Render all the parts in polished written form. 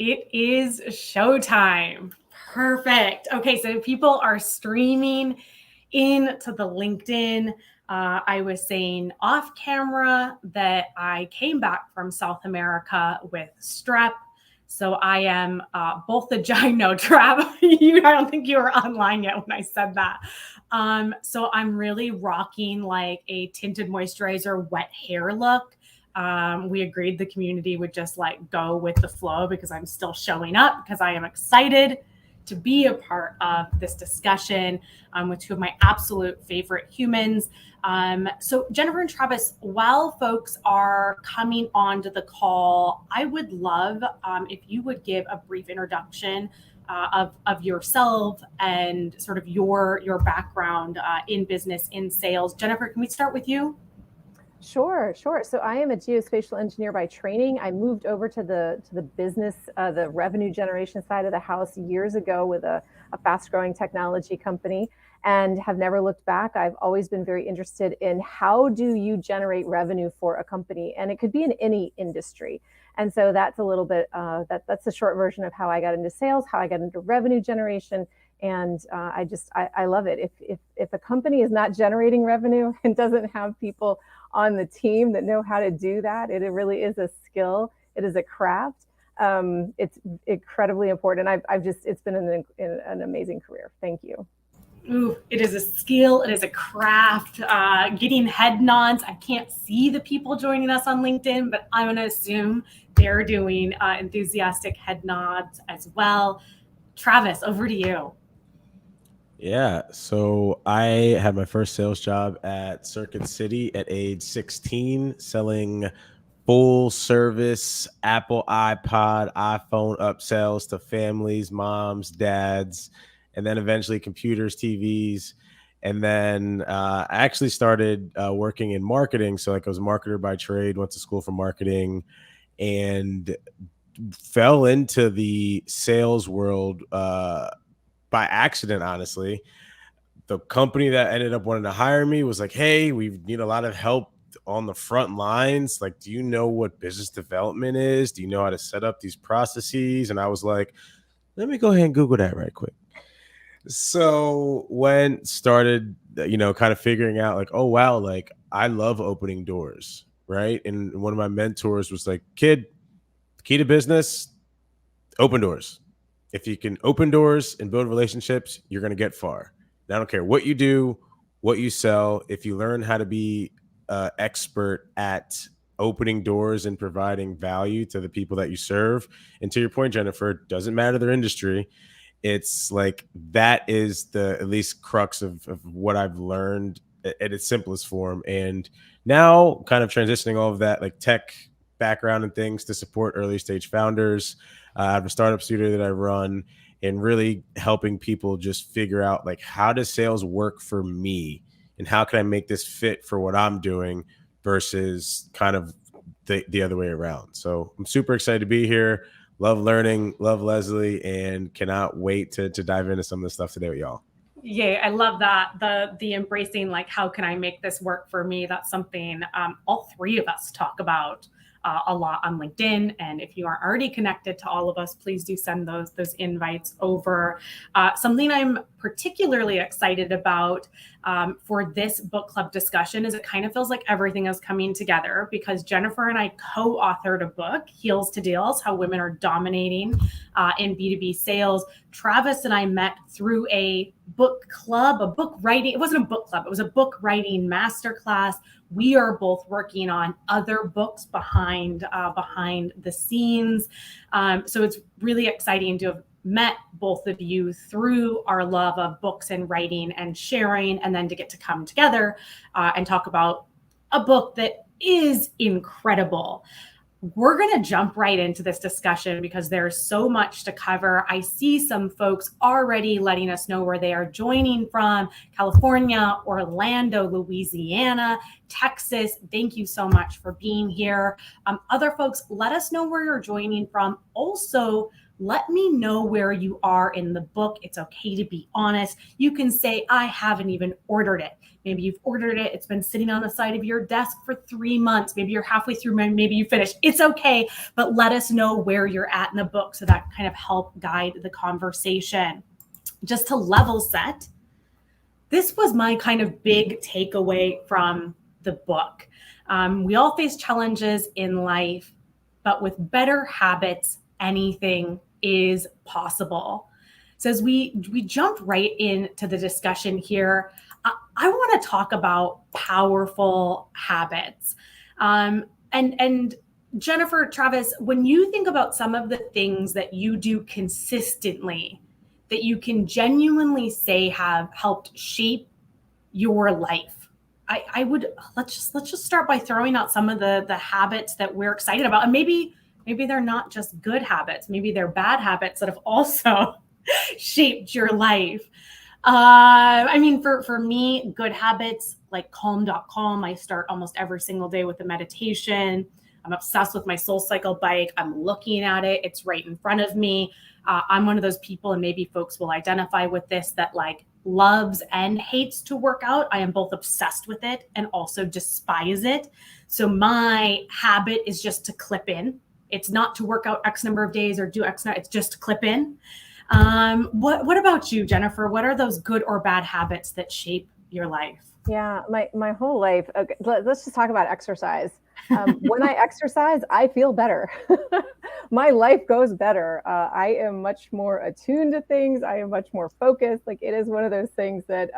It is showtime. Perfect. Okay, so people are streaming into the LinkedIn. I was saying off camera that I came back from South America with strep. So I am both the gyno trap. I don't think you were online yet when I said that. So I'm really rocking like a tinted moisturizer wet hair look. We agreed the community would just like go with the flow because I'm still showing up because I am excited to be a part of this discussion with two of my absolute favorite humans. So Jennifer and Travis, while folks are coming onto the call, I would love if you would give a brief introduction of yourself and sort of your background in business, in sales. Jennifer, can we start with you? Sure. So I am a geospatial engineer by training. I moved over to the business, the revenue generation side of the house years ago with a fast-growing technology company, and have never looked back. I've always been very interested in how do you generate revenue for a company, and it could be in any industry. And so that's a little bit that's the short version of how I got into sales, how I got into revenue generation. And I love it. If a company is not generating revenue and doesn't have people on the team that know how to do that, it really is a skill. It is a craft. It's incredibly important. It's been an amazing career. Thank you. Ooh, it is a skill. It is a craft. Getting head nods. I can't see the people joining us on LinkedIn, but I'm going to assume they're doing enthusiastic head nods as well. Travis, over to you. Yeah, so I had my first sales job at Circuit City at age 16, selling full service Apple iPod, iPhone upsells to families, moms, dads, and then eventually computers, TVs. And then I actually started working in marketing. So like I was a marketer by trade, went to school for marketing, and fell into the sales world by accident, honestly. The company that ended up wanting to hire me was like, hey, we need a lot of help on the front lines. Like, do you know what business development is? Do you know how to set up these processes? And I was like, let me go ahead and Google that right quick. So when started, kind of figuring out like, oh, wow, like I love opening doors. Right. And one of my mentors was like, kid, key to business, open doors. If you can open doors and build relationships, you're going to get far. And I don't care what you do, what you sell. If you learn how to be expert at opening doors and providing value to the people that you serve, and to your point, Jennifer, it doesn't matter their industry. It's like that is the at least crux of what I've learned at its simplest form. And now kind of transitioning all of that like tech background and things to support early stage founders. I have a startup studio that I run, and really helping people just figure out like, how does sales work for me and how can I make this fit for what I'm doing versus kind of the other way around. So I'm super excited to be here. Love learning, love Leslie, and cannot wait to dive into some of the stuff today with y'all. Yeah, I love that. The embracing, like, how can I make this work for me? That's something all three of us talk about a lot on LinkedIn. And if you aren't already connected to all of us, please do send those invites over. Something I'm particularly excited about for this book club discussion is it kind of feels like everything is coming together because Jennifer and I co-authored a book, Heels to Deals, How Women Are Dominating in B2B Sales. Travis and I met through a book club, a book writing. It wasn't a book club. It was a book writing masterclass. We are both working on other books behind the scenes. So it's really exciting to have met both of you through our love of books and writing and sharing, and then to get to come together and talk about a book that is incredible. We're going to jump right into this discussion because there's so much to cover. I see some folks already letting us know where they are joining from: California, Orlando, Louisiana, Texas. Thank you so much for being here. Other folks, let us know where you're joining from. Also, let me know where you are in the book. It's okay to be honest. You can say, I haven't even ordered it. Maybe you've ordered it. It's been sitting on the side of your desk for 3 months. Maybe you're halfway through, maybe you finished. It's okay, but let us know where you're at in the book so that kind of help guide the conversation. Just to level set, this was my kind of big takeaway from the book. We all face challenges in life, but with better habits, anything is possible. So as we jump right into the discussion here, I want to talk about powerful habits. And Jennifer, Travis, when you think about some of the things that you do consistently that you can genuinely say have helped shape your life, I would let's just start by throwing out some of the habits that we're excited about, and maybe they're not just good habits, maybe they're bad habits that have also shaped your life. I mean, for me, good habits like calm.com. I start almost every single day with a meditation. I'm obsessed with my SoulCycle bike. I'm looking at it. It's right in front of me. I'm one of those people, and maybe folks will identify with this, that like loves and hates to work out. I am both obsessed with it and also despise it. So my habit is just to clip in. It's not to work out X number of days or do X, it's just to clip in. What about you, Jennifer? What are those good or bad habits that shape your life? Yeah, my whole life. Okay, let's just talk about exercise. When I exercise, I feel better. My life goes better. I am much more attuned to things. I am much more focused. Like, it is one of those things that,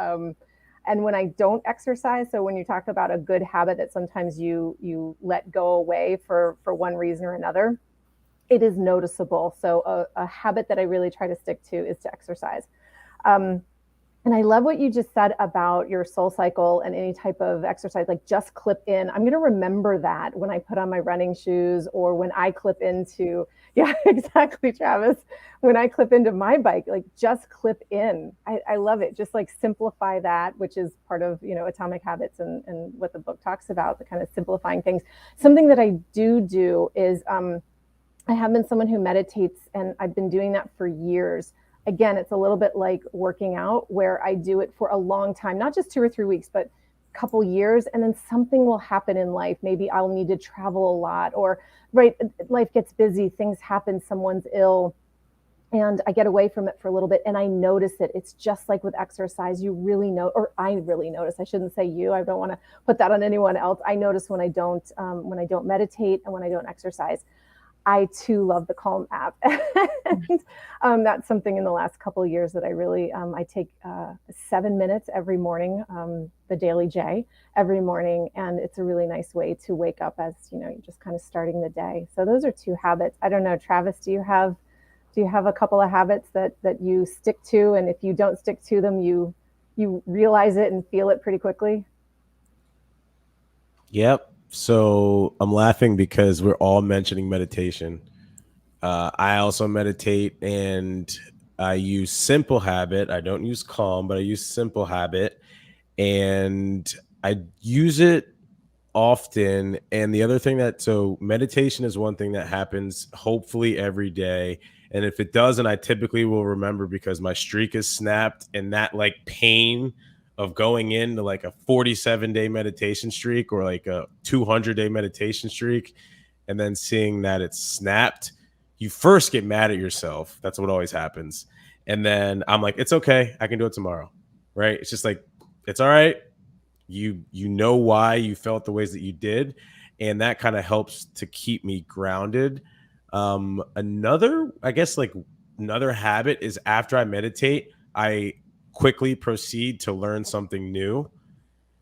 and when I don't exercise, so when you talk about a good habit that sometimes you let go away for one reason or another, it is noticeable. So a habit that I really try to stick to is to exercise. And I love what you just said about your SoulCycle and any type of exercise, like just clip in. I'm going to remember that when I put on my running shoes or when I clip into, yeah, exactly, Travis. When I clip into my bike, like just clip in. I love it. Just like simplify that, which is part of, Atomic Habits and what the book talks about, the kind of simplifying things. Something that I do is I have been someone who meditates, and I've been doing that for years. Again, it's a little bit like working out, where I do it for a long time, not just 2 or 3 weeks, but a couple years. And then something will happen in life. Maybe I'll need to travel a lot, or right, life gets busy, things happen, someone's ill, and I get away from it for a little bit and I notice it. It's just like with exercise. You really know, or I really notice, I shouldn't say you, I don't want to put that on anyone else. I notice when I don't meditate and when I don't exercise. I too love the Calm app. And that's something in the last couple of years that I really, I take 7 minutes every morning, the Daily J every morning. And it's a really nice way to wake up as, you're just kind of starting the day. So those are 2 habits. I don't know, Travis, do you have a couple of habits that you stick to? And if you don't stick to them, you realize it and feel it pretty quickly? Yep. So I'm laughing because we're all mentioning meditation. I also meditate, and I use Simple Habit. I don't use Calm, but I use Simple Habit, and I use it often. And the other thing so meditation is one thing that happens hopefully every day. And if it doesn't, I typically will remember because my streak is snapped, and that like pain of going into like a 47-day meditation streak or like a 200-day meditation streak and then seeing that it's snapped, you first get mad at yourself. That's what always happens. And then I'm like, it's okay, I can do it tomorrow. Right? It's just like, it's all right. You know why you felt the ways that you did, and that kind of helps to keep me grounded. Another habit is after I meditate, I quickly proceed to learn something new.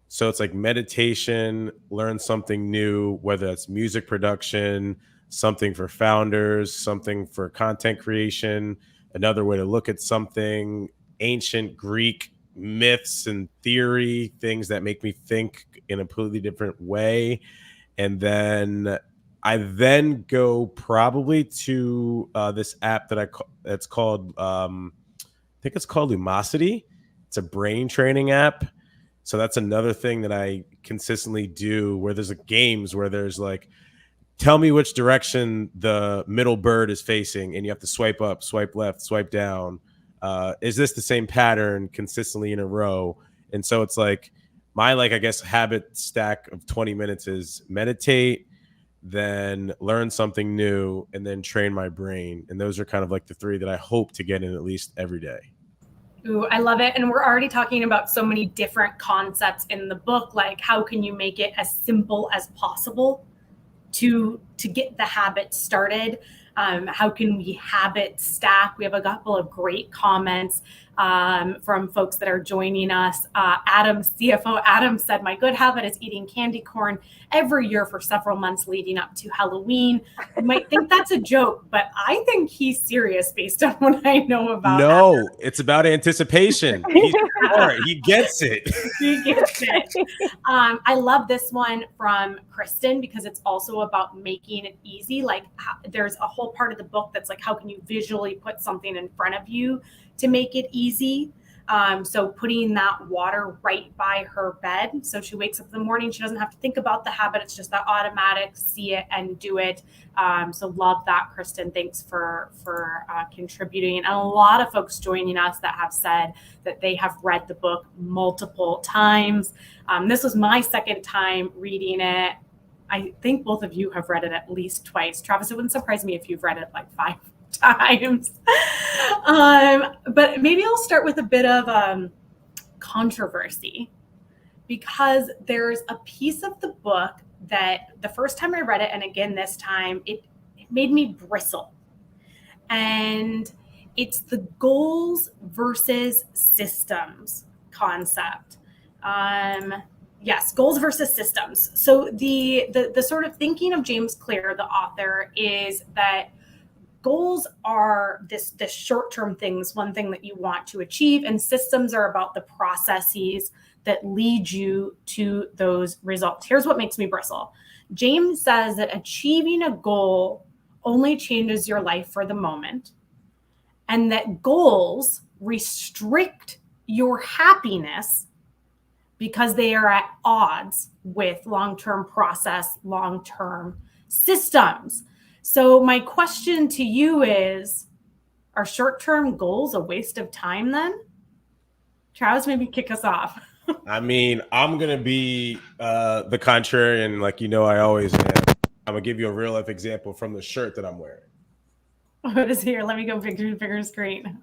So it's like meditation, learn something new, whether that's music production, something for founders, something for content creation, another way to look at something, ancient Greek myths and theory, things that make me think in a completely different way. And then I then go probably to this app that's called I think it's called Lumosity. It's a brain training app. So that's another thing that I consistently do, where there's games where there's like tell me which direction the middle bird is facing, and you have to swipe up, swipe left, swipe down. Is this the same pattern consistently in a row? And so it's like my, like, I guess, habit stack of 20 minutes is meditate, then learn something new, and then train my brain. And those are kind of like the three that I hope to get in at least every day. Ooh, I love it. And we're already talking about so many different concepts in the book, like how can you make it as simple as possible to get the habit started? How can we habit stack? We have a couple of great comments from folks that are joining us. CFO Adam said, my good habit is eating candy corn every year for several months leading up to Halloween. You might think that's a joke, but I think he's serious based on what I know about No, Adam. it's about anticipation. He's smart. He gets it. He gets it. I love this one from Kristen because it's also about making it easy. Like there's a whole part of the book that's like, how can you visually put something in front of you to make it easy? So putting that water right by her bed. So she wakes up in the morning, she doesn't have to think about the habit. It's just that automatic, see it and do it. So love that, Kristen. Thanks for contributing. And a lot of folks joining us that have said that they have read the book multiple times. This was my second time reading it. I think both of you have read it at least twice. Travis, it wouldn't surprise me if you've read it like 5 times. But maybe I'll start with a bit of controversy, because there's a piece of the book that the first time I read it, and again this time, it made me bristle. And it's the goals versus systems concept. Yes, goals versus systems. So the sort of thinking of James Clear, the author, is that goals are this short-term things, one thing that you want to achieve, and systems are about the processes that lead you to those results. Here's what makes me bristle. James says that achieving a goal only changes your life for the moment, and that goals restrict your happiness because they are at odds with long-term process, long-term systems. So my question to you is, are short-term goals a waste of time then? Travis, maybe kick us off. I mean, I'm going to be the contrarian, like, I always am. I'm going to give you a real life example from the shirt that I'm wearing. What is here? Let me go bigger screen.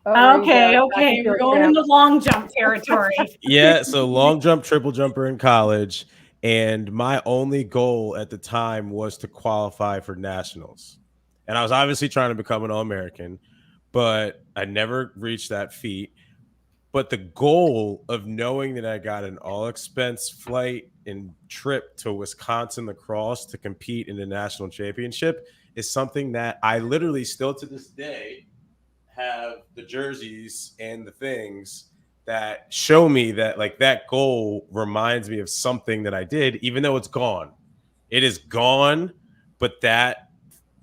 Okay. We're going into long jump territory. Yeah, so long jump, triple jumper in college. And my only goal at the time was to qualify for nationals. And I was obviously trying to become an All-American, but I never reached that feat. But the goal of knowing that I got an all-expense flight and trip to Wisconsin lacrosse to compete in the national championship is something that I literally still to this day have the jerseys and the things that show me that, like, that goal reminds me of something that I did, even though it's gone. It is gone, but that,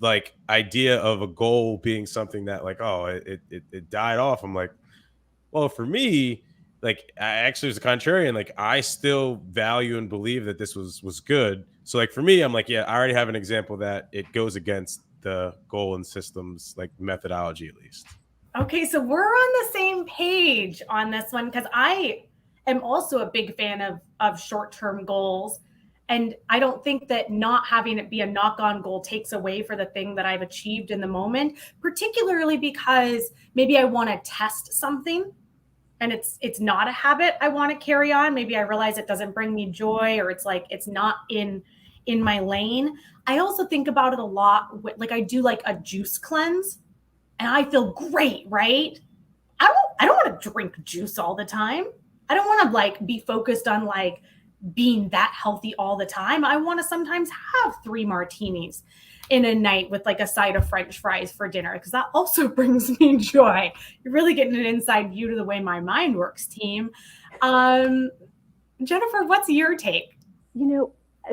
like, idea of a goal being something that, like, oh, it died off. I'm like, well, for me, like, I actually was a contrarian. Like, I still value and believe that this was good. So, like, for me, I'm like, yeah, I already have an example that it goes against the goal and systems, like, methodology at least. Okay, so we're on the same page on this one, because I am also a big fan of short-term goals. And I don't think that not having it be a knock-on goal takes away for the thing that I've achieved in the moment, particularly because maybe I want to test something and it's not a habit I want to carry on. Maybe I realize it doesn't bring me joy, or it's like it's not in my lane. I also think about it a lot. Like, I do like a juice cleanse, and I feel great, right? I don't want to drink juice all the time. I don't want to like be focused on like being that healthy all the time. I want to sometimes have 3 martinis in a night with like a side of French fries for dinner, because that also brings me joy. You're really getting an inside view to the way my mind works, team. Jennifer, what's your take?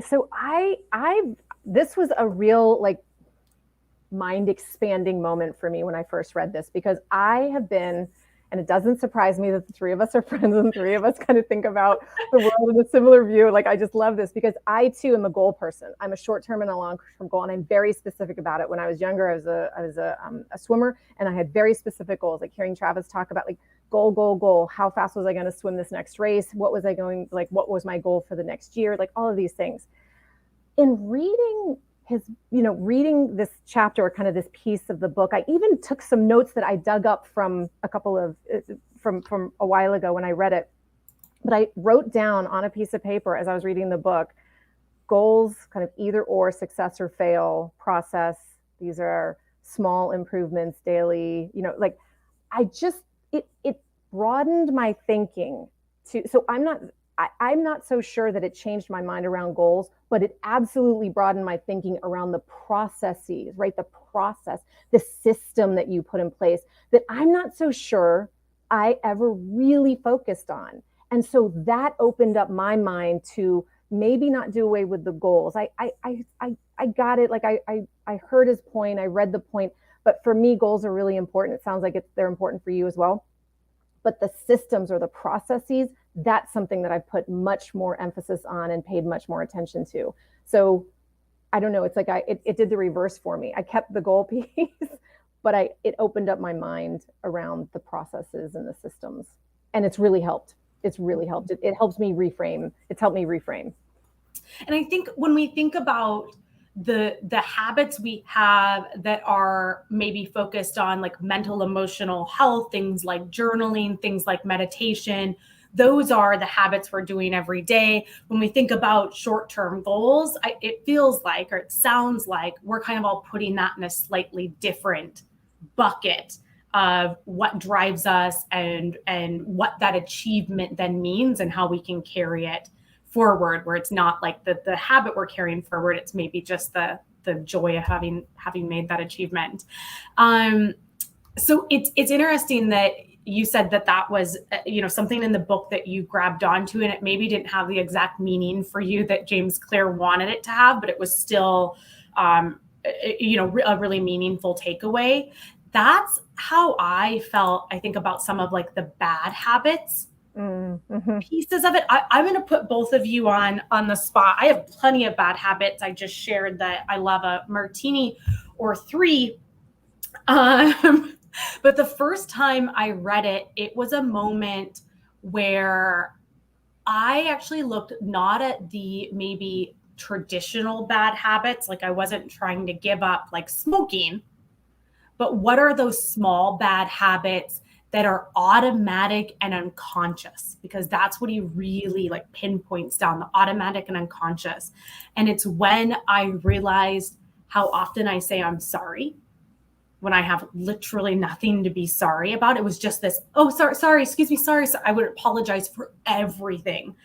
So this was a real like mind expanding moment for me when I first read this, because I have been And it doesn't surprise me that the three of us are friends and three of us kind of think about the world in a similar view. Like, I just love this because I too am a goal person. I'm a short-term and a long-term goal, and I'm very specific about it. When I was younger, I was a swimmer, and I had very specific goals, like hearing Travis talk about like goal. How fast was I going to swim this next race? What was my goal for the next year? Like all of these things. In reading this chapter, or kind of this piece of the book, I even took some notes that I dug up from from a while ago when I read it. But I wrote down on a piece of paper as I was reading the book, goals, kind of either or, success or fail, process. These are small improvements daily, like it broadened my thinking so I'm not so sure that it changed my mind around goals, but it absolutely broadened my thinking around the processes, right? The process, the system that you put in place that I'm not so sure I ever really focused on. And so that opened up my mind to maybe not do away with the goals. I got it. Like I heard his point. I read the point, but for me, goals are really important. It sounds like they're important for you as well. But the systems or the processes, that's something that I've put much more emphasis on and paid much more attention to. So I don't know, it's like it did the reverse for me. I kept the goal piece, but it opened up my mind around the processes and the systems. And it's really helped. It's really helped. It helps me reframe. It's helped me reframe. And I think when we think about the habits we have that are maybe focused on like mental, emotional health, things like journaling, things like meditation, those are the habits we're doing every day. When we think about short-term goals, it feels like, or it sounds like, we're kind of all putting that in a slightly different bucket of what drives us and what that achievement then means and how we can carry it forward, where it's not like the habit we're carrying forward, it's maybe just the joy of having made that achievement. So it's interesting that you said that was something in the book that you grabbed onto, and it maybe didn't have the exact meaning for you that James Clear wanted it to have, but it was still a really meaningful takeaway. That's how I felt, I think, about some of like the bad habits pieces of it. I'm going to put both of you on the spot. I have plenty of bad habits. I just shared that I love a martini or three. But the first time I read it, it was a moment where I actually looked not at the maybe traditional bad habits, like I wasn't trying to give up like smoking, but what are those small bad habits that are automatic and unconscious? Because that's what he really like pinpoints down, the automatic and unconscious. And it's when I realized how often I say I'm sorry when I have literally nothing to be sorry about. It was just this, oh, sorry, excuse me, sorry. So I would apologize for everything.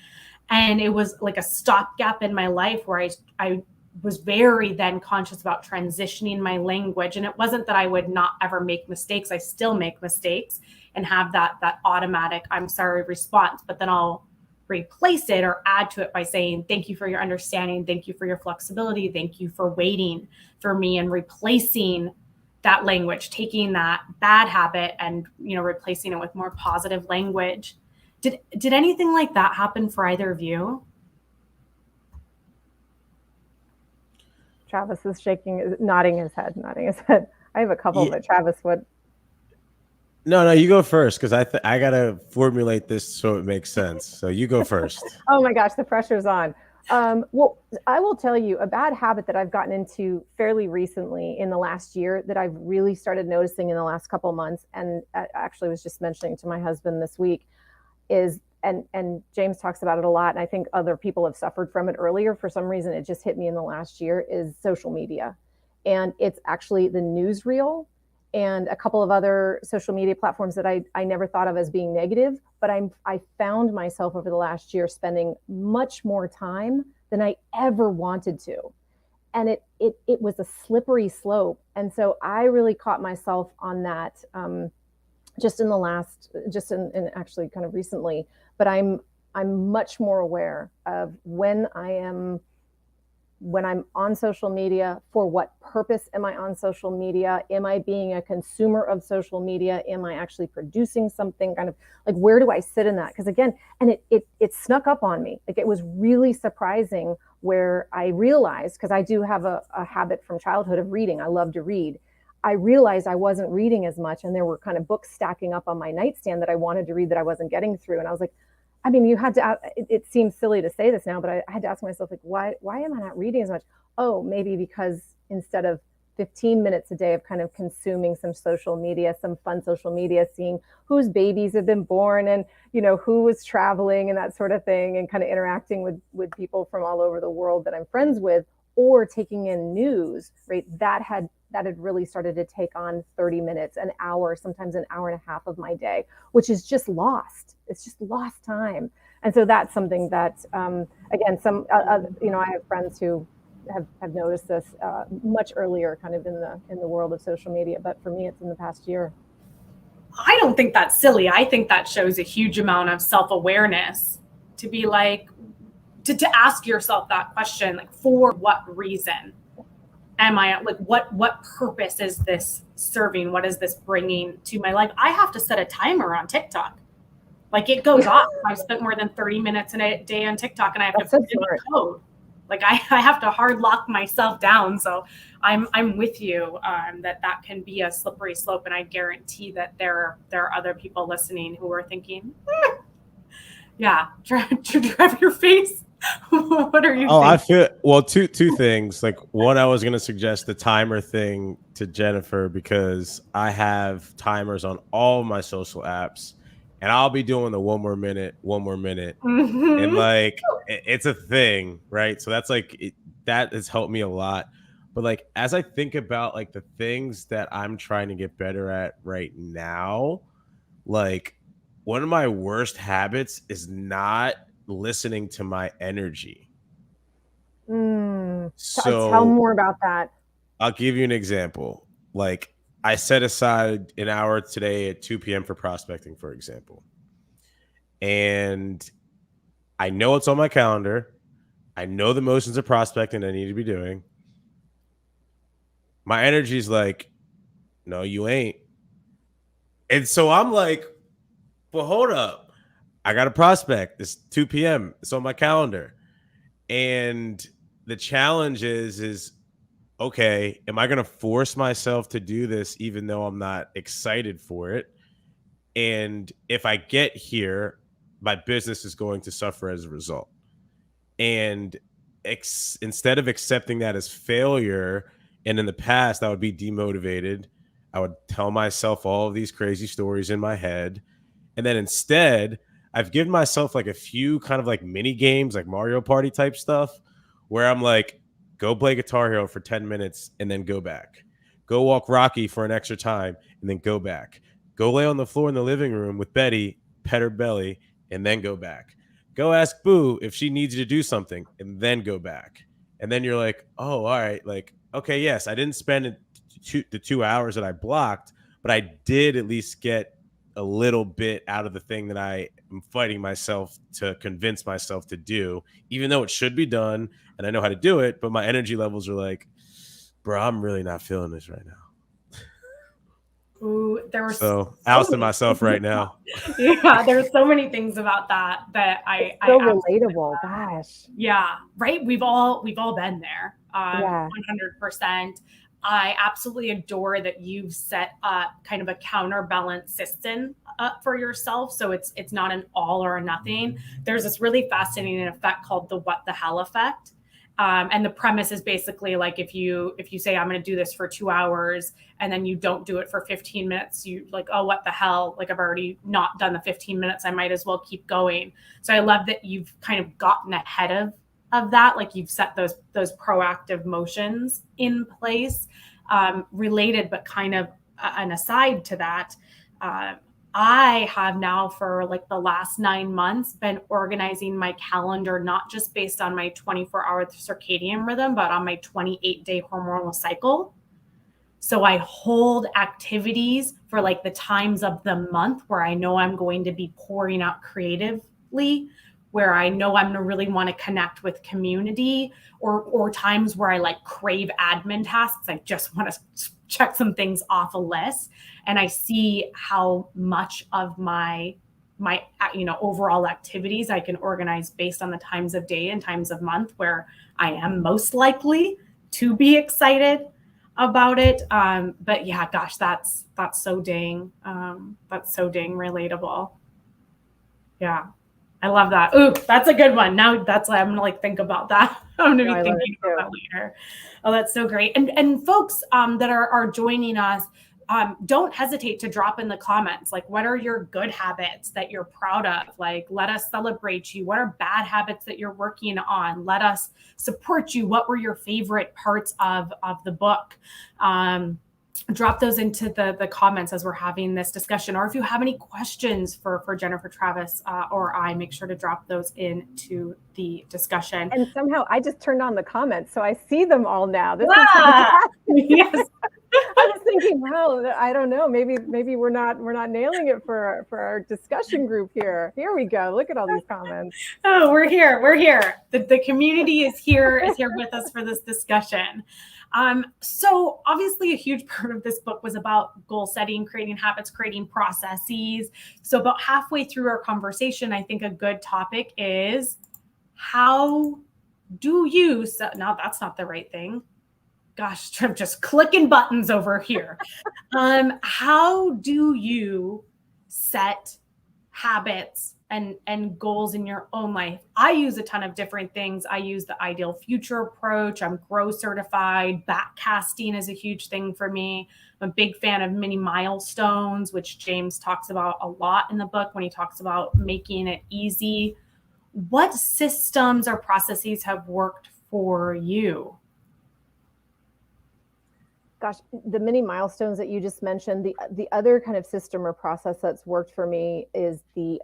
And it was like a stopgap in my life where I was very then conscious about transitioning my language. And it wasn't that I would not ever make mistakes. I still make mistakes and have that automatic I'm sorry response, but then I'll replace it or add to it by saying, thank you for your understanding. Thank you for your flexibility. Thank you for waiting for me, and replacing that language, taking that bad habit and, replacing it with more positive language. Did anything like that happen for either of you? Travis is nodding his head. I have a couple, but Travis, what? No, you go first, because I gotta formulate this so it makes sense. So you go first. Oh my gosh, the pressure's on. Well, I will tell you a bad habit that I've gotten into fairly recently in the last year that I've really started noticing in the last couple of months, and actually was just mentioning to my husband this week, is, and James talks about it a lot, and I think other people have suffered from it earlier. For some reason, it just hit me in the last year, is social media. And it's actually the newsreel and a couple of other social media platforms that I never thought of as being negative, but I found myself over the last year spending much more time than I ever wanted to. And it was a slippery slope. And so I really caught myself on that just in actually kind of recently, but I'm much more aware of when I am when I'm on social media, for what purpose am I on social media? Am I being a consumer of social media? Am I actually producing something? Kind of like, where do I sit in that? Because again, and it snuck up on me. Like, it was really surprising where I realized, because I do have a habit from childhood of reading. I love to read. I realized I wasn't reading as much, and there were kind of books stacking up on my nightstand that I wanted to read that I wasn't getting through. And I was like, I mean, you had to, it seems silly to say this now, but I had to ask myself, like, why am I not reading as much? Oh, maybe because instead of 15 minutes a day of kind of consuming some social media, some fun social media, seeing whose babies have been born and, who was traveling and that sort of thing, and kind of interacting with people from all over the world that I'm friends with, or taking in news, right? That had really started to take on 30 minutes, an hour, sometimes an hour and a half of my day, which is just lost. It's just lost time. And so that's something that, again, I have friends who have noticed this much earlier, kind of in the world of social media. But for me, it's in the past year. I don't think that's silly. I think that shows a huge amount of self-awareness, to be like, to ask yourself that question, like, for what reason am I, like, what purpose is this serving? What is this bringing to my life? I have to set a timer on TikTok. Like, it goes off. I've spent more than 30 minutes in a day on TikTok, and I have to put in a code. Like, I have to hard lock myself down. So I'm with you that can be a slippery slope. And I guarantee that there are other people listening who are thinking, yeah, drive your face. What are you thinking? I feel, well, two things. Like, one, I was going to suggest the timer thing to Jennifer, because I have timers on all my social apps, and I'll be doing the one more minute. Mm-hmm. And like, it's a thing, right? So that's like, that has helped me a lot. But like, as I think about like the things that I'm trying to get better at right now, like, one of my worst habits is not listening to my energy. So tell more about that. I'll give you an example. Like, I set aside an hour today at 2 p.m. for prospecting, for example. And I know it's on my calendar. I know the motions of prospecting I need to be doing. My energy is like, no, you ain't. And so I'm like, well, hold up. I got a prospect. It's 2 p.m. It's on my calendar. And the challenge is, okay, am I going to force myself to do this even though I'm not excited for it? And if I get here, my business is going to suffer as a result. And instead of accepting that as failure, and in the past I would be demotivated, I would tell myself all of these crazy stories in my head. And then instead, I've given myself like a few kind of like mini games, like Mario Party type stuff, where I'm like, go play Guitar Hero for 10 minutes and then go back. Go walk Rocky for an extra time and then go back. Go lay on the floor in the living room with Betty, pet her belly, and then go back. Go ask Boo if she needs you to do something and then go back. And then you're like, oh, all right. Like, okay, yes, I didn't spend the 2 hours that I blocked, but I did at least get a little bit out of the thing that I am fighting myself to convince myself to do, even though it should be done and I know how to do it. But my energy levels are like, bro, I'm really not feeling this right now. Ooh, there were so ousting myself right now. Yeah, there's so many things about that I relatable. Gosh. Yeah, right. We've all been there. 100%. I absolutely adore that you've set up kind of a counterbalance system for yourself. So it's not an all or nothing. There's this really fascinating effect called the what the hell effect. And the premise is basically like, if you say, I'm going to do this for 2 hours and then you don't do it for 15 minutes, you like, oh, what the hell? Like, I've already not done the 15 minutes. I might as well keep going. So I love that you've kind of gotten ahead of that. Like, you've set those proactive motions in place. Related, but kind of an aside to that, I have now for like the last 9 months been organizing my calendar, not just based on my 24-hour circadian rhythm, but on my 28-day hormonal cycle. So I hold activities for like the times of the month where I know I'm going to be pouring out creatively where I know I'm gonna really want to connect with community, or times where I like crave admin tasks. I just want to check some things off a list, and I see how much of my overall activities I can organize based on the times of day and times of month where I am most likely to be excited about it. But yeah, gosh, that's so dang relatable. Yeah. I love that. Ooh, that's a good one. Now that's I'm gonna like think about that. I'm gonna be thinking about that later. Oh, that's so great. And folks that are joining us, don't hesitate to drop in the comments. Like, what are your good habits that you're proud of? Like, let us celebrate you. What are bad habits that you're working on? Let us support you. What were your favorite parts of the book? Drop those into the comments as we're having this discussion. Or if you have any questions for Jennifer, Travis, or I, make sure to drop those into the discussion. And somehow I just turned on the comments, so I see them all now. This is fantastic. Yes. I was thinking, wow, I don't know. Maybe we're not nailing it for our discussion group here. Here we go. Look at all these comments. Oh, we're here. We're here. The community is here with us for this discussion. So obviously a huge part of this book was about goal setting, creating habits, creating processes. So about halfway through our conversation, I think a good topic is how do you set, no, that's not the right thing. Gosh, I'm just clicking buttons over here. How do you set habits and goals in your own life? I use a ton of different things. I use the ideal future approach. I'm grow certified. Backcasting is a huge thing for me. I'm a big fan of mini milestones, which James talks about a lot in the book when he talks about making it easy. What systems or processes have worked for you? Gosh, the mini milestones that you just mentioned, the other kind of system or process that's worked for me is the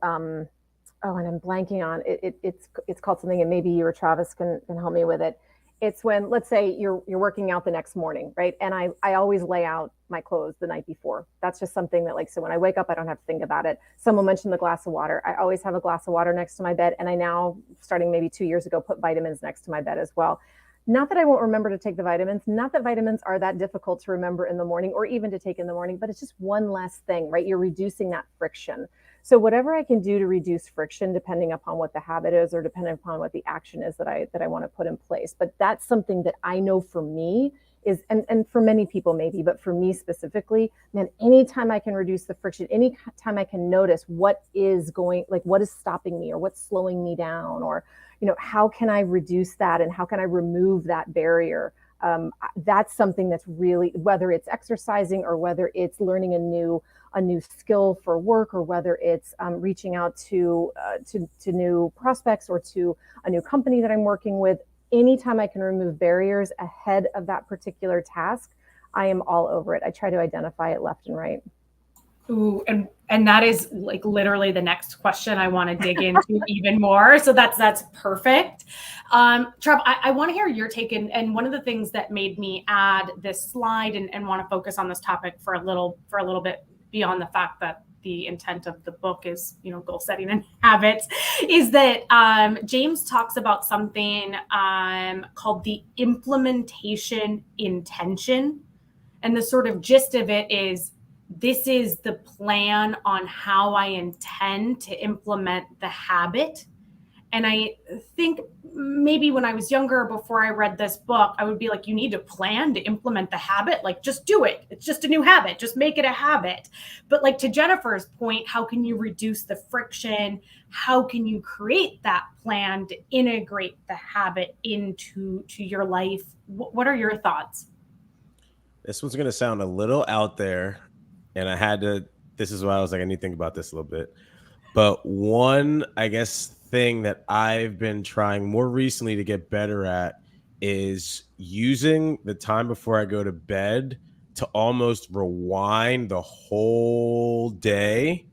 and I'm blanking on it. It's called something, and maybe you or Travis can help me with it. It's when, let's say you're working out the next morning, right? And I always lay out my clothes the night before. That's just something that, like, so when I wake up, I don't have to think about it. Someone mentioned the glass of water. I always have a glass of water next to my bed, and I now, starting maybe 2 years ago, put vitamins next to my bed as well. Not that I won't remember to take the vitamins, not that vitamins are that difficult to remember in the morning or even to take in the morning, but it's just one less thing, right? You're reducing that friction. So whatever I can do to reduce friction, depending upon what the habit is or depending upon what the action is that I want to put in place. But that's something that I know for me is, and for many people maybe, but for me specifically, man, anytime I can reduce the friction, anytime I can notice what is stopping me or what's slowing me down, or how can I reduce that and how can I remove that barrier? That's something that's really, whether it's exercising or whether it's learning a new skill for work, or whether it's reaching out to new prospects or to a new company that I'm working with. Anytime I can remove barriers ahead of that particular task, I am all over it. I try to identify it left and right. Ooh, and that is like literally the next question I want to dig into even more. So that's perfect. Trev, I want to hear your take. And one of the things that made me add this slide and want to focus on this topic for a little bit beyond the fact that the intent of the book is, goal setting and habits, is that James talks about something called the implementation intention. And the sort of gist of it is, this is the plan on how I intend to implement the habit. And I think maybe when I was younger, before I read this book, I would be like, you need to plan to implement the habit. Like, just do it. It's just a new habit. Just make it a habit. But like, to Jennifer's point, how can you reduce the friction? How can you create that plan to integrate the habit into your life? What are your thoughts? This one's going to sound a little out there. And this is why I was like, I need to think about this a little bit. But one, I guess, thing that I've been trying more recently to get better at is using the time before I go to bed to almost rewind the whole day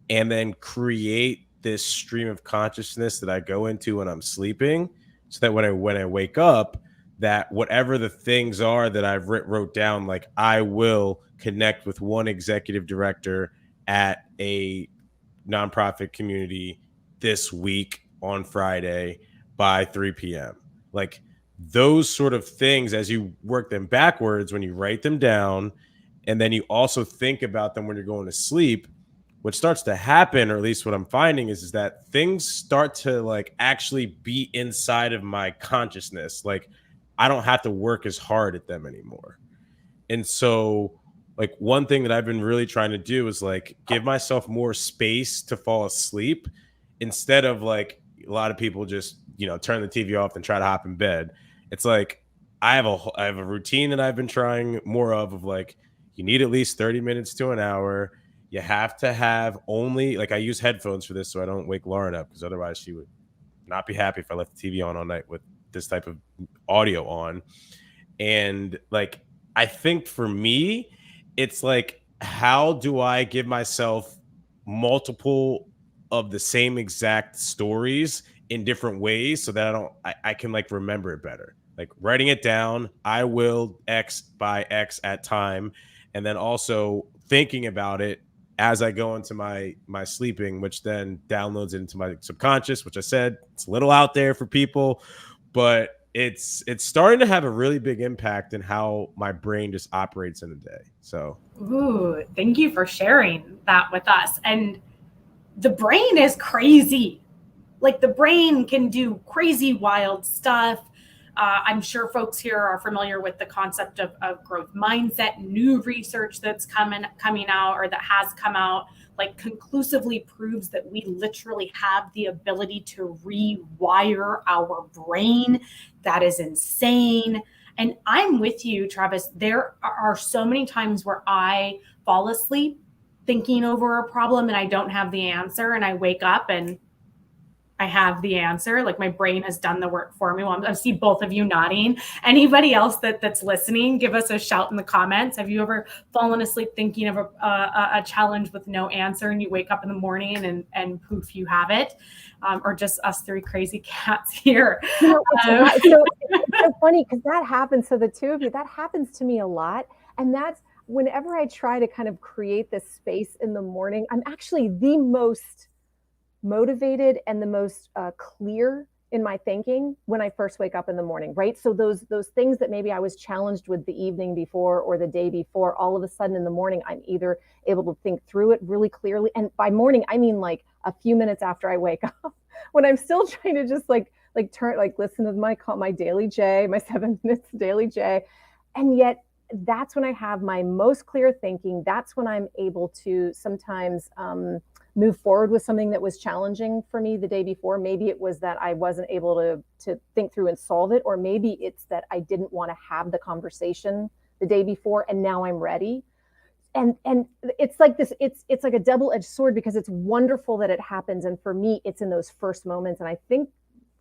and then create this stream of consciousness that I go into when I'm sleeping, so that when I wake up, that whatever the things are that I've wrote down, like, I will connect with one executive director at a nonprofit community this week on Friday by 3 p.m. Like those sort of things, as you work them backwards, when you write them down, and then you also think about them when you're going to sleep, what starts to happen, or at least what I'm finding is that things start to like actually be inside of my consciousness. Like I don't have to work as hard at them anymore. And so, like, one thing that I've been really trying to do is like give myself more space to fall asleep instead of like a lot of people just, turn the TV off and try to hop in bed. It's like I have a routine that I've been trying more of like you need at least 30 minutes to an hour. You have to have only like I use headphones for this so I don't wake Lauren up because otherwise she would not be happy if I left the TV on all night with this type of audio on. And like, I think for me, it's like, how do I give myself multiple of the same exact stories in different ways so that I can like remember it better? Like writing it down, I will X by X at time. And then also thinking about it as I go into my sleeping, which then downloads into my subconscious, which I said it's a little out there for people, but it's starting to have a really big impact in how my brain just operates in a day. So, ooh, thank you for sharing that with us. And the brain is crazy. Like the brain can do crazy, wild stuff. I'm sure folks here are familiar with the concept of growth mindset. New research that's coming out, or that has come out, like conclusively proves that we literally have the ability to rewire our brain. That is insane. And I'm with you, Travis. There are so many times where I fall asleep thinking over a problem and I don't have the answer, and I wake up and I have the answer. Like my brain has done the work for me. Well, I see both of you nodding. Anybody else that's listening, give us a shout in the comments. Have you ever fallen asleep thinking of a challenge with no answer, and you wake up in the morning and poof, you have it? Or just us three crazy cats here. It's so funny because that happens. So the two of you, that happens to me a lot. And that's whenever I try to kind of create this space in the morning, I'm actually the most motivated and the most clear in my thinking when I first wake up in the morning, right? So those things that maybe I was challenged with the evening before or the day before, all of a sudden in the morning, I'm either able to think through it really clearly. And by morning, I mean like a few minutes after I wake up, when I'm still trying to just listen to my daily J, my 7 minutes daily J. And yet that's when I have my most clear thinking. That's when I'm able to sometimes move forward with something that was challenging for me the day before. Maybe it was that I wasn't able to think through and solve it, or maybe it's that I didn't want to have the conversation the day before and now I'm ready. And it's like this, it's like a double-edged sword because it's wonderful that it happens. And for me, it's in those first moments. And I think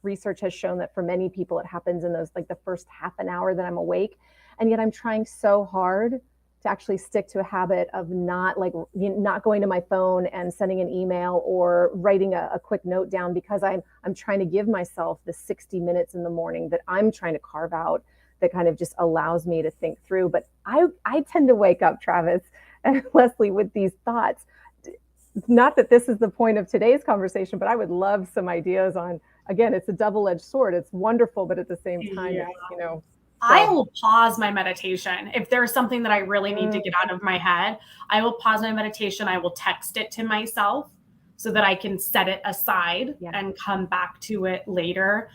research has shown that for many people, it happens in those, like the first half an hour that I'm awake. And yet I'm trying so hard to actually stick to a habit of not going to my phone and sending an email or writing a quick note down, because I'm trying to give myself the 60 minutes in the morning that I'm trying to carve out that kind of just allows me to think through. But I tend to wake up, Travis and Leslie, with these thoughts. Not that this is the point of today's conversation, but I would love some ideas on, again, it's a double-edged sword. It's wonderful, but at the same time, it's, I will pause my meditation. If there's something that I really need to get out of my head, I will pause my meditation. I will text it to myself so that I can set it aside and come back to it later.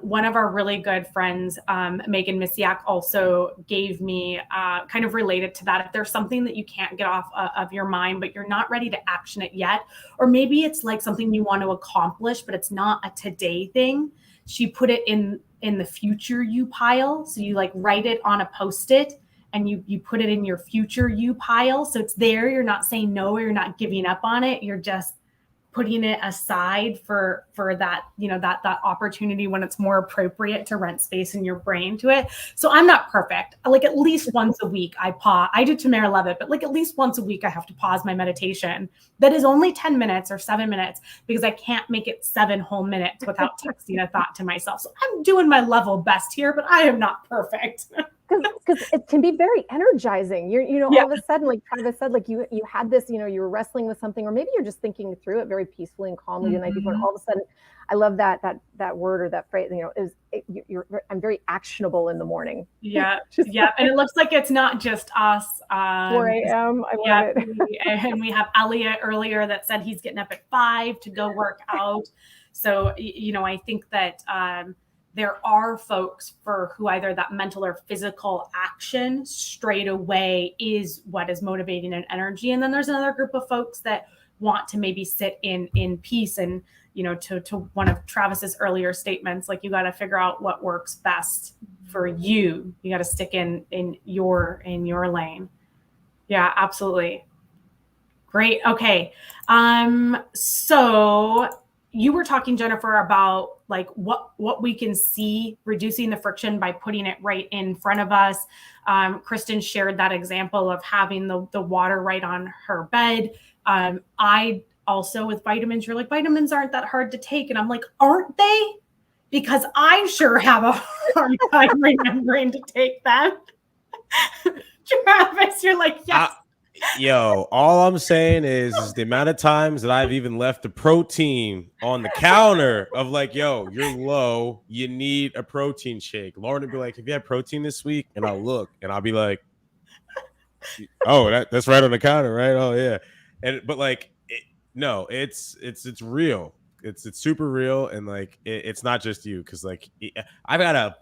One of our really good friends, Megan Misiak, also gave me kind of related to that. If there's something that you can't get off of your mind, but you're not ready to action it yet, or maybe it's like something you want to accomplish, but it's not a today thing, she put it in the future you pile. So you like write it on a Post-it and you put it in your future you pile. So it's there. You're not saying no, or you're not giving up on it. You're just putting it aside for that, that opportunity when it's more appropriate to rent space in your brain to it. So I'm not perfect. Like at least once a week I pause. I do Tamara Levitt, but like at least once a week I have to pause my meditation. That is only 10 minutes or 7 minutes because I can't make it 7 whole minutes without texting a thought to myself. So I'm doing my level best here, but I am not perfect. because it can be very energizing. Yeah. All of a sudden, like Travis said, like you had this, you were wrestling with something, or maybe you're just thinking through it very peacefully and calmly the night before, and all of a sudden, I love that word or that phrase. I'm very actionable in the morning. Yeah, yeah, and it looks like it's not just us. 4 a.m. I love it. And we have Elliot earlier that said he's getting up at 5 to go work out. So I think that there are folks for who either that mental or physical action straight away is what is motivating an energy. And then there's another group of folks that want to maybe sit in peace. And, to one of Travis's earlier statements, like you got to figure out what works best for you. You got to stick in your lane. Yeah, absolutely. Great. Okay. So you were talking, Jennifer, about like what we can see reducing the friction by putting it right in front of us. Kristen shared that example of having the water right on her bed. I also, with vitamins, you're like, vitamins aren't that hard to take. And I'm like, aren't they? Because I sure have a hard time remembering to take them. Travis, you're like, yes. Yo, all I'm saying is the amount of times that I've even left the protein on the counter of like, yo, you're low, you need a protein shake. Lauren would be like, have you had protein this week? And I'll look and I'll be like, oh, that's right on the counter, right? Oh yeah. But like, no, it's real. It's super real, and like it's not just you, because like I've got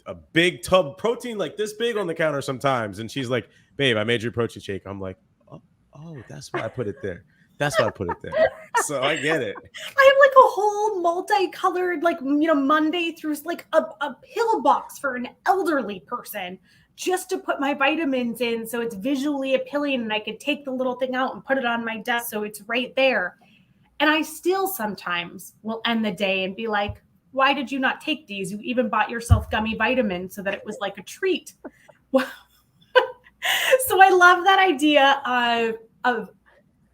a big tub of protein like this big on the counter sometimes, and she's like, babe, I made your protein shake. I'm like, oh, that's why I put it there. That's why I put it there. So I get it. I have like a whole multicolored, like, Monday through like a pill box for an elderly person just to put my vitamins in. So it's visually appealing and I could take the little thing out and put it on my desk. So it's right there. And I still sometimes will end the day and be like, why did you not take these? You even bought yourself gummy vitamins so that it was like a treat. So I love that idea of,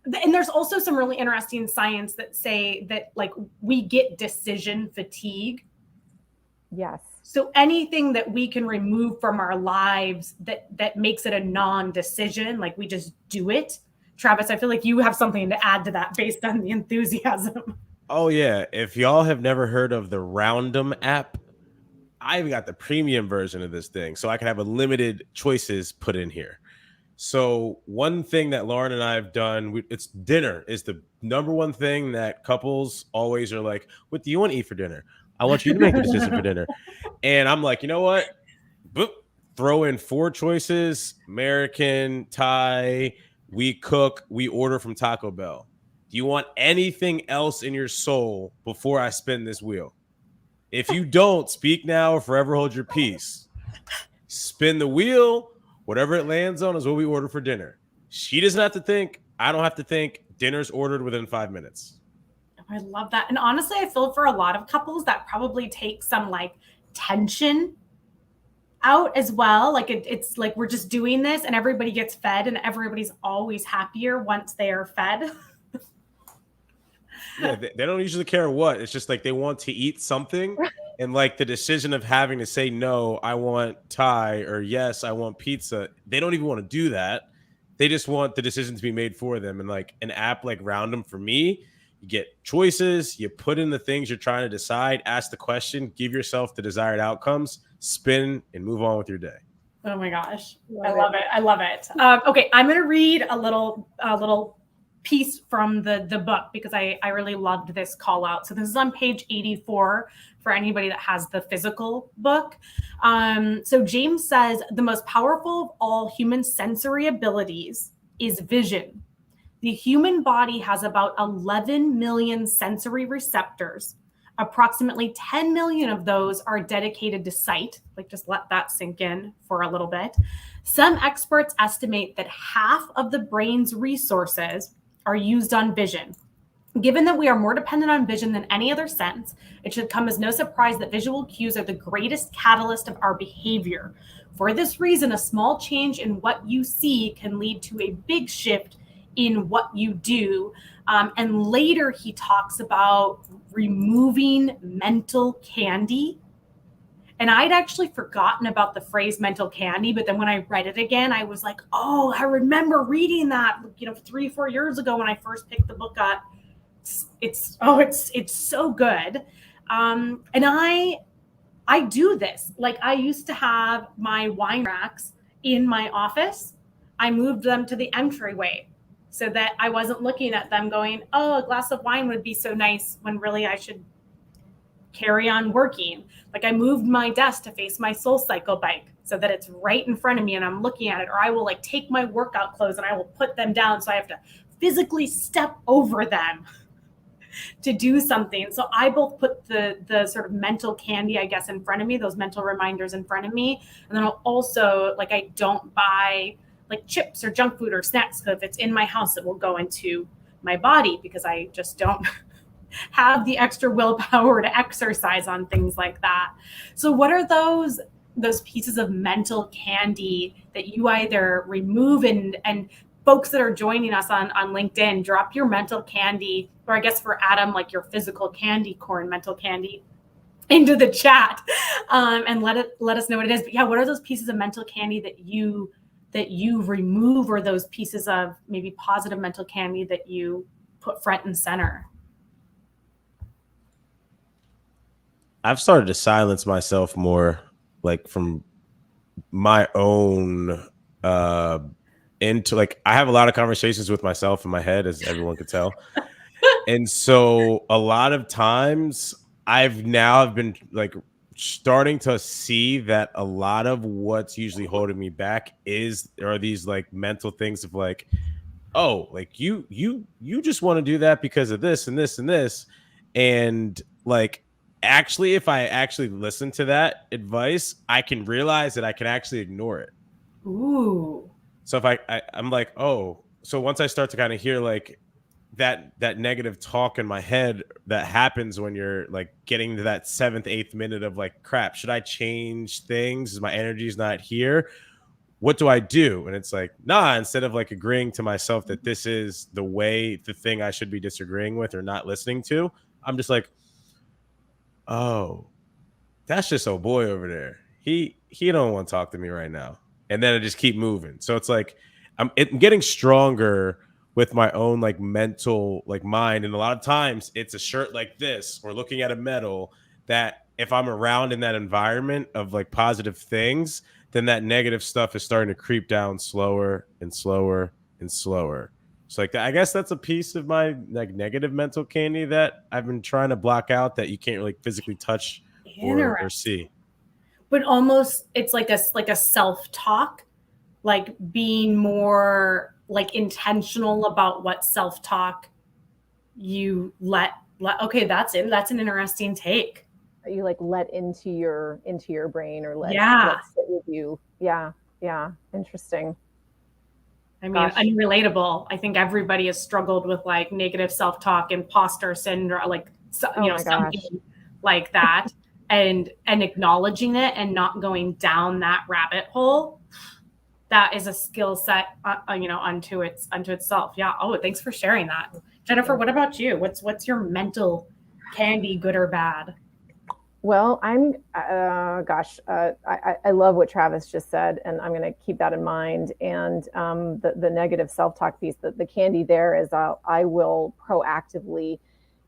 and there's also some really interesting science that say that like we get decision fatigue. Yes. So anything that we can remove from our lives that makes it a non-decision, like we just do it. Travis, I feel like you have something to add to that based on the enthusiasm. Oh yeah. If y'all have never heard of the Roundum app, I've got the premium version of this thing, so I can have unlimited choices put in here. So one thing that Lauren and I have done, it's dinner is the number one thing that couples always are like, what do you want to eat for dinner? I want you to make the decision for dinner. And I'm like, you know what? Boop, throw in 4 choices, American, Thai, we cook, we order from Taco Bell. Do you want anything else in your soul before I spin this wheel? If you don't, speak now or forever hold your peace. Spin the wheel. Whatever it lands on is what we order for dinner. She doesn't have to think. I don't have to think. Dinner's ordered within 5 minutes. I love that. And honestly, I feel for a lot of couples that probably takes some like tension out as well. Like it's like we're just doing this and everybody gets fed and everybody's always happier once they are fed. Yeah, they don't usually care what. It's just like they want to eat something. And like the decision of having to say, no, I want Thai, or yes, I want pizza. They don't even want to do that. They just want the decision to be made for them. And like an app like Roundum, for me, you get choices, you put in the things you're trying to decide, ask the question, give yourself the desired outcomes, spin, and move on with your day. Oh my gosh. I love it. I love it. Okay. I'm going to read a little piece from the book because I really loved this call out. So this is on page 84 for anybody that has the physical book. So James says the most powerful of all human sensory abilities is vision. The human body has about 11 million sensory receptors. Approximately 10 million of those are dedicated to sight. Like, just let that sink in for a little bit. Some experts estimate that half of the brain's resources are used on vision. Given that we are more dependent on vision than any other sense, it should come as no surprise that visual cues are the greatest catalyst of our behavior. For this reason, a small change in what you see can lead to a big shift in what you do. And later he talks about removing mental candy. And I'd actually forgotten about the phrase mental candy, but then when I read it again, I was like, oh, I remember reading that, 3-4 years ago when I first picked the book up. It's so good. And I do this. Like, I used to have my wine racks in my office. I moved them to the entryway so that I wasn't looking at them going, oh, a glass of wine would be so nice, when really I should carry on working. Like, I moved my desk to face my SoulCycle bike so that it's right in front of me and I'm looking at it. Or I will like take my workout clothes and I will put them down, so I have to physically step over them to do something. So I both put the sort of mental candy, I guess, in front of me, those mental reminders in front of me. And then I'll also, like, I don't buy like chips or junk food or snacks. So if it's in my house, it will go into my body, because I just don't have the extra willpower to exercise on things like that. So what are those pieces of mental candy that you either remove, and folks that are joining us on LinkedIn, drop your mental candy, or I guess for Adam, like your physical candy corn mental candy, into the chat, and let us know what it is. But yeah, what are those pieces of mental candy that you remove, or those pieces of maybe positive mental candy that you put front and center? I've started to silence myself more, like from my own into, like, I have a lot of conversations with myself in my head, as everyone could tell. And so a lot of times I've been like starting to see that a lot of what's usually holding me back are these like mental things of like, oh, like you just want to do that because of this and this and this. And like, actually, if I actually listen to that advice, I can realize that I can actually ignore it. Ooh. So if I'm like, oh, so once I start to kind of hear like that negative talk in my head that happens when you're like getting to that 7th, 8th minute of like, crap, should I change things? Is my energy's not here? What do I do? And it's like, nah, instead of like agreeing to myself that this is the thing I should be disagreeing with or not listening to, I'm just like, oh, that's just old boy over there. He don't want to talk to me right now. And then I just keep moving. So it's like I'm getting stronger with my own like mental like mind. And a lot of times it's a shirt like this or looking at a medal that if I'm around in that environment of like positive things, then that negative stuff is starting to creep down slower and slower and slower. So like I guess that's a piece of my like negative mental candy that I've been trying to block out, that you can't really physically touch or see. But almost it's like a self-talk, like being more like intentional about what self-talk you let okay, that's an interesting take. You like let into your brain, or let sit with you. Yeah. Interesting. I mean, unrelatable. I think everybody has struggled with like negative self-talk, imposter syndrome, like something like that, and acknowledging it and not going down that rabbit hole. That is a skill set, unto itself. Yeah. Oh, thanks for sharing that, Jennifer. What about you? What's your mental candy, good or bad? Well, I love what Travis just said, and I'm going to keep that in mind. And the negative self-talk piece, the candy there is I will proactively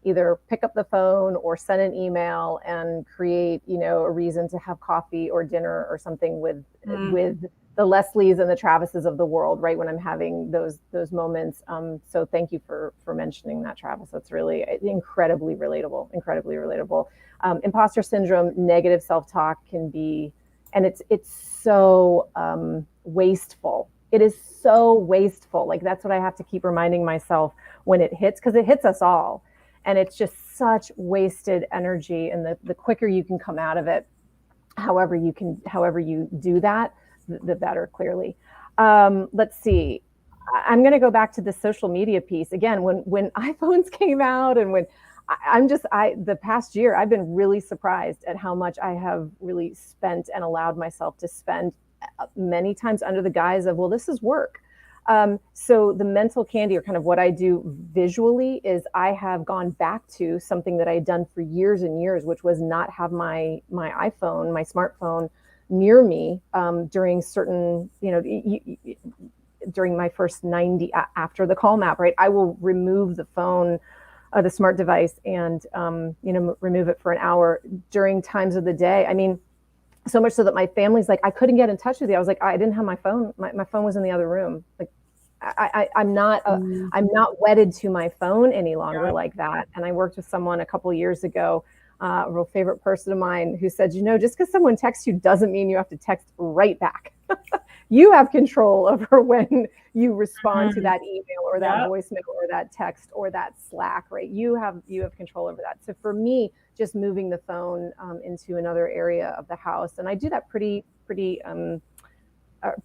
either pick up the phone or send an email and create, a reason to have coffee or dinner or something with the Leslies and the Travises of the world, right, when I'm having those moments. So thank you for mentioning that, Travis. That's really incredibly relatable. Imposter syndrome, negative self-talk can be, and it's so wasteful. It is so wasteful. Like, that's what I have to keep reminding myself when it hits, because it hits us all. And it's just such wasted energy. And the quicker you can come out of it, however you do that, the better, clearly. Let's see. I'm going to go back to the social media piece again. When iPhones came out, and when the past year, I've been really surprised at how much I have really spent and allowed myself to spend many times under the guise of, well, this is work. So the mental candy, or kind of what I do visually, is I have gone back to something that I had done for years and years, which was not have my iPhone, my smartphone near me during certain, during my first 90 after the call map, right? I will remove the phone, the smart device, and remove it for an hour during times of the day. I mean, so much so that my family's like, I couldn't get in touch with you. I was like, I didn't have my phone. My phone was in the other room. Like, I'm not wedded to my phone any longer like that. And I worked with someone a couple of years ago, a real favorite person of mine, who said, just because someone texts you doesn't mean you have to text right back. You have control over when you respond to that email or that voicemail or that text or that Slack, right? You have control over that. So for me, just moving the phone into another area of the house, and I do that pretty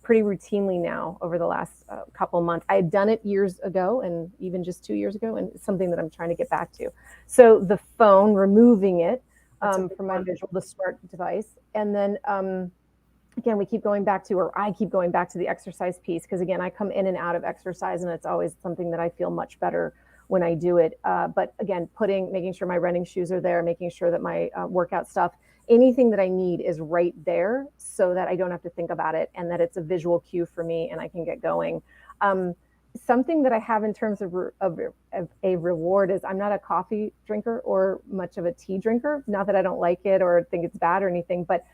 routinely now over the last couple months. I had done it years ago, and even just 2 years ago, and it's something that I'm trying to get back to. So the phone, removing it from my visual, the smart device, and then again, I keep going back to the exercise piece, because again, I come in and out of exercise, and it's always something that I feel much better when I do it. But again, making sure my running shoes are there, making sure that my workout stuff, anything that I need is right there, so that I don't have to think about it, and that it's a visual cue for me and I can get going. Something that I have in terms of a reward is, I'm not a coffee drinker or much of a tea drinker. Not that I don't like it or think it's bad or anything, but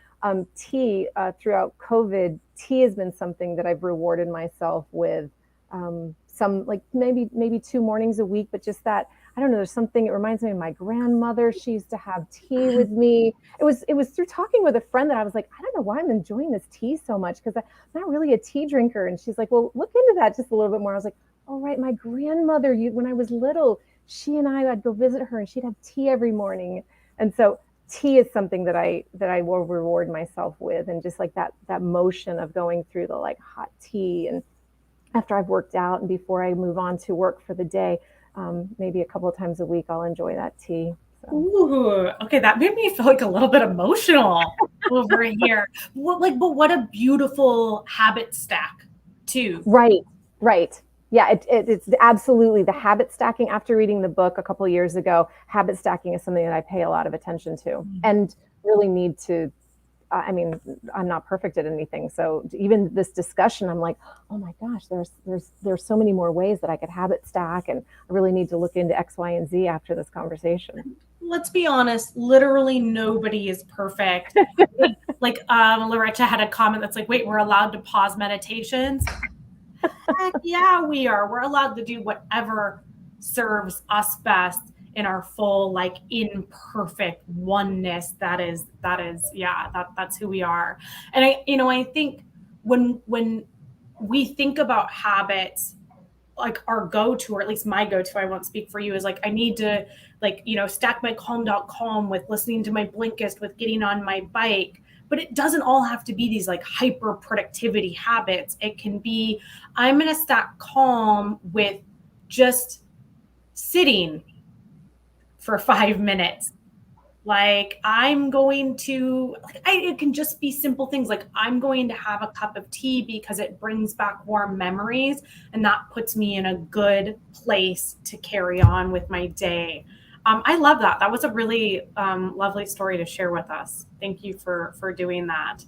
tea, throughout COVID, tea has been something that I've rewarded myself with. Some, like maybe 2 mornings a week, but just that, I don't know, there's something, it reminds me of my grandmother. She used to have tea with me. It was through talking with a friend that I was like, I don't know why I'm enjoying this tea so much, because I'm not really a tea drinker. And she's like, well, look into that just a little bit more. I was like, oh, right, my grandmother, when I was little, she and I'd go visit her, and she'd have tea every morning. And so tea is something that I will reward myself with, and just like that motion of going through the like hot tea, and after I've worked out and before I move on to work for the day, maybe a couple of times a week, I'll enjoy that tea. So. Ooh, okay, that made me feel like a little bit emotional over here. But what a beautiful habit stack too. Right. Yeah, it's absolutely the habit stacking. After reading the book a couple of years ago, habit stacking is something that I pay a lot of attention to, and really need to. I mean, I'm not perfect at anything, so even this discussion, I'm like, oh my gosh, there's so many more ways that I could habit stack, and I really need to look into X, Y, and Z after this conversation. Let's be honest, literally nobody is perfect. Like Loretta had a comment that's like, wait, we're allowed to pause meditations? Heck yeah, we are. We're allowed to do whatever serves us best in our full, like, imperfect oneness. That's who we are. And I think when we think about habits, like our go-to, or at least my go-to, I won't speak for you, is like, I need to, like, stack my calm with listening to my Blinkist, with getting on my bike. But it doesn't all have to be these like hyper productivity habits. It can be, I'm going to stack calm with just sitting for 5 minutes. Like, I'm going to, it can just be simple things like, I'm going to have a cup of tea because it brings back warm memories, and that puts me in a good place to carry on with my day. I love that. That was a really lovely story to share with us. Thank you for doing that.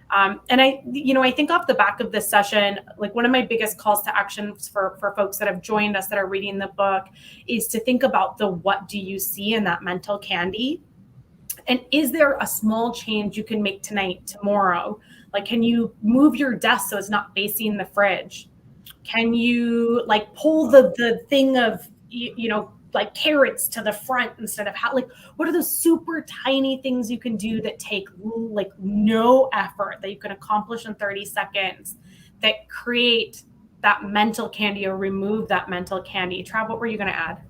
And I think off the back of this session, like, one of my biggest calls to actions for folks that have joined us that are reading the book is to think about what do you see in that mental candy? And is there a small change you can make tonight, tomorrow? Like, can you move your desk so it's not facing the fridge? Can you like pull the thing of, like carrots to the front instead of what are those super tiny things you can do that take like no effort, that you can accomplish in 30 seconds, that create that mental candy or remove that mental candy? Trav, what were you going to add?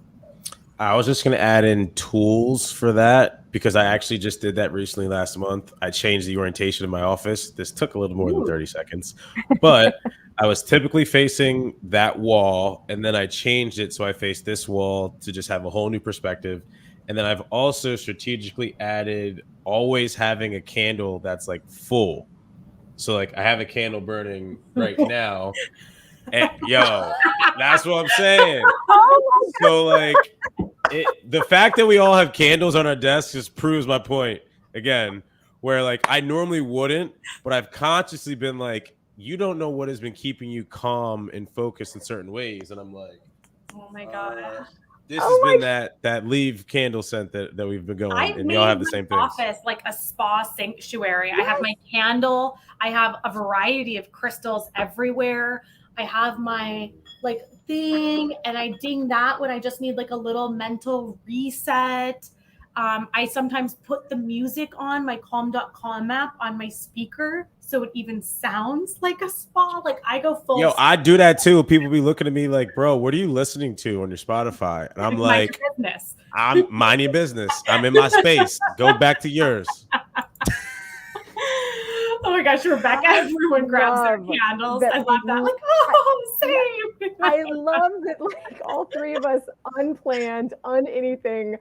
I was just going to add in tools for that, because I actually just did that recently last month. I changed the orientation of my office. This took a little more than 30 seconds, but I was typically facing that wall, and then I changed it so I face this wall to just have a whole new perspective. And then I've also strategically added always having a candle that's like full. So like I have a candle burning right now, Yo, that's what I'm saying. Oh So like the fact that we all have candles on our desks just proves my point again, where like I normally wouldn't, but I've consciously been like, you don't know what has been keeping you calm and focused in certain ways. And I'm like, Oh my gosh. this has oh been that leave candle scent that we've been going, I've and y'all made have the my same things. office like a spa sanctuary. Yes. I have my candle. I have a variety of crystals everywhere. I have my like thing, and I ding that when I just need like a little mental reset. I sometimes put the music on my calm.com app on my speaker so it even sounds like a spa. Like I go full. Yo, I do that too. People be looking at me like, bro, what are you listening to on your Spotify? And I'm mind like, your business. I'm minding business. I'm in my space. Go back to yours. Oh my gosh, Rebecca, everyone grabs their love candles. that I love we- that. Like, oh, same. I love that, like, all three of us, unplanned, anything,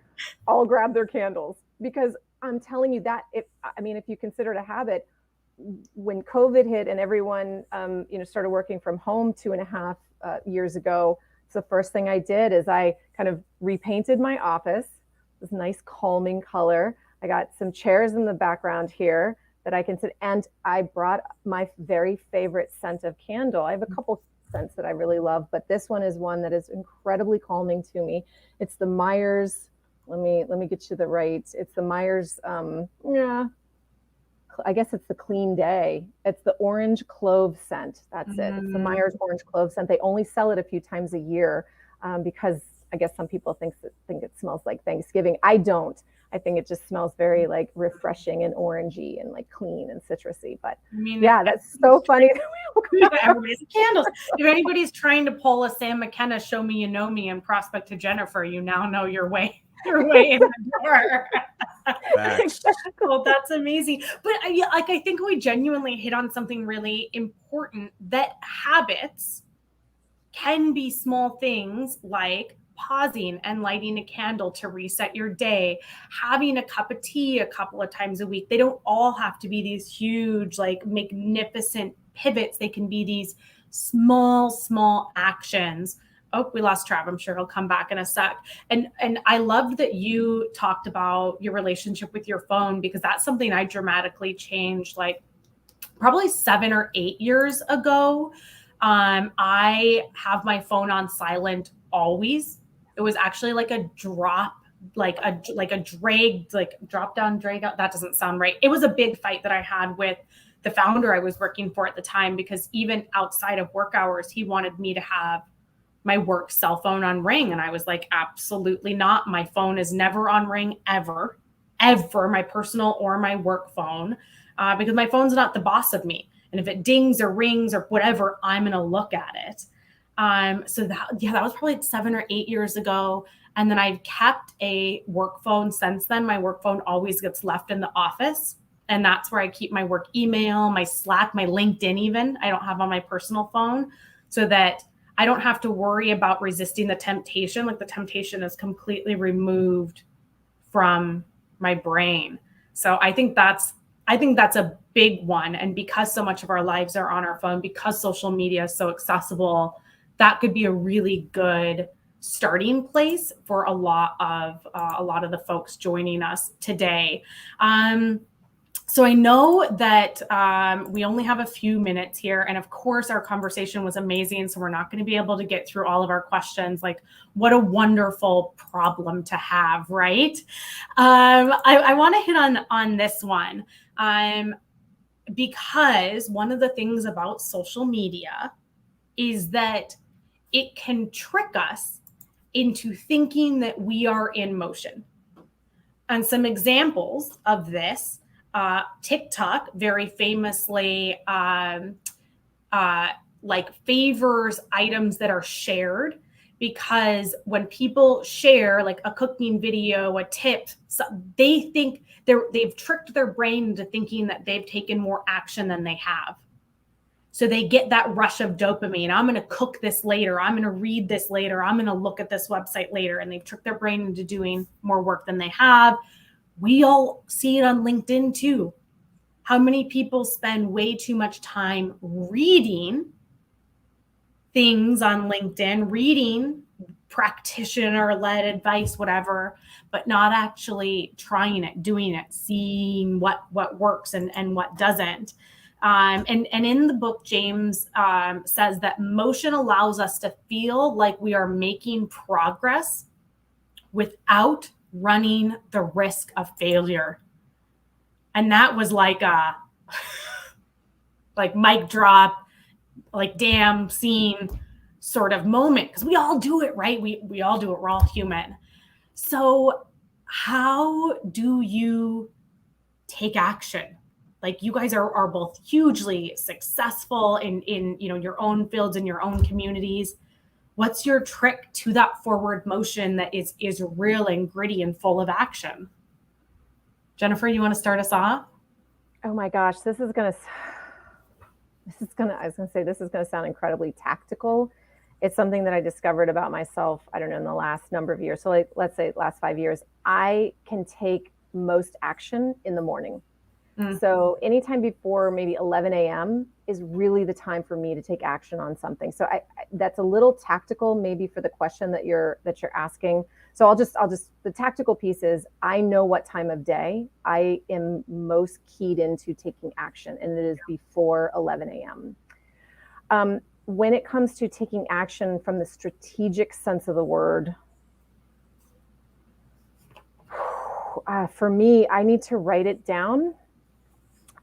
all grab their candles, because I'm telling you that if you consider it a habit, when COVID hit and everyone, started working from home 2.5 years ago, so the first thing I did is I kind of repainted my office, this nice calming color. I got some chairs in the background here that I can sit, and I brought my very favorite scent of candle. I have a couple scents that I really love, but this one is one that is incredibly calming to me. It's the Myers. Let me get you the right. It's the Myers. I guess it's the Clean Day. It's the orange clove scent. That's it. It's the Myers orange clove scent. They only sell it a few times a year because I guess some people think it smells like Thanksgiving. I don't. I think it just smells very like refreshing and orangey and like clean and citrusy. But yeah, that's so funny. Everybody's candles. If anybody's trying to pull a Sam McKenna "Show Me You Know Me" and Prospect to Jennifer, you now know your way in the door. Cool, that's amazing. But I think we genuinely hit on something really important, that habits can be small things like pausing and lighting a candle to reset your day, having a cup of tea a couple of times a week. They don't all have to be these huge, like magnificent pivots. They can be these small actions. Oh, we lost Trav. I'm sure he'll come back in a sec. And I loved that you talked about your relationship with your phone, because that's something I dramatically changed like probably 7 or 8 years ago. I have my phone on silent always. It was actually like a drop, like a drag, like drop down, drag out. That doesn't sound right. It was a big fight that I had with the founder I was working for at the time, because even outside of work hours, he wanted me to have my work cell phone on ring. And I was like, absolutely not. My phone is never on ring, ever, my personal or my work phone, because my phone's not the boss of me. And if it dings or rings or whatever, I'm going to look at it. So that was probably 7 or 8 years ago. And then I've kept a work phone since then. My work phone always gets left in the office. And that's where I keep my work email, my Slack, my LinkedIn even. I don't have on my personal phone, so that I don't have to worry about resisting the temptation. Like the temptation is completely removed from my brain. So I think that's a big one. And because so much of our lives are on our phone, because social media is so accessible, that could be a really good starting place for a lot of the folks joining us today. So I know that we only have a few minutes here, and of course our conversation was amazing, so we're not going to be able to get through all of our questions. Like, what a wonderful problem to have, right? I want to hit on this one, because one of the things about social media is that it can trick us into thinking that we are in motion. And some examples of this, TikTok very famously favors items that are shared, because when people share like a cooking video, a tip, they think they've tricked their brain into thinking that they've taken more action than they have. So they get that rush of dopamine. I'm going to cook this later. I'm going to read this later. I'm going to look at this website later. And they've tricked their brain into doing more work than they have. We all see it on LinkedIn too. How many people spend way too much time reading things on LinkedIn, reading practitioner-led advice, whatever, but not actually trying it, doing it, seeing what works and what doesn't. And in the book, James says that motion allows us to feel like we are making progress without running the risk of failure. And that was like a like mic drop, like damn scene sort of moment, because we all do it, right? We all do it. We're all human. So how do you take action? Like, you guys are both hugely successful in your own fields and your own communities. What's your trick to that forward motion that is real and gritty and full of action? Jennifer, you want to start us off? Oh my gosh, this is gonna sound incredibly tactical. It's something that I discovered about myself, I don't know, in the last number of years. So like, let's say last 5 years, I can take most action in the morning. So anytime before maybe 11 a.m. is really the time for me to take action on something. So that's a little tactical, maybe, for the question that you're asking. So I'll just the tactical piece is, I know what time of day I am most keyed into taking action, and it is before 11 a.m. When it comes to taking action from the strategic sense of the word, for me, I need to write it down.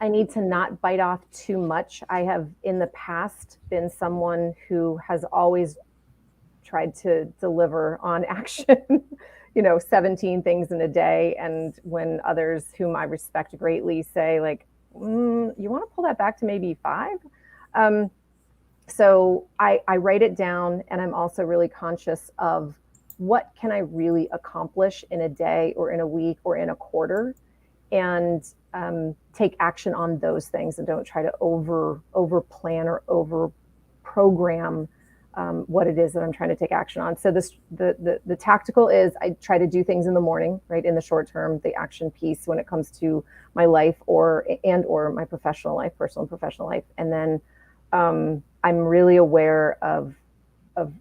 I need to not bite off too much. I have in the past been someone who has always tried to deliver on action, 17 things in a day. And when others whom I respect greatly say, like, you want to pull that back to maybe 5? So I write it down, and I'm also really conscious of what can I really accomplish in a day or in a week or in a quarter, and take action on those things, and don't try to over plan or over program what it is that I'm trying to take action on. So the tactical is, I try to do things in the morning, right, in the short term. The action piece when it comes to my life or my professional life, personal and professional life, and then I'm really aware of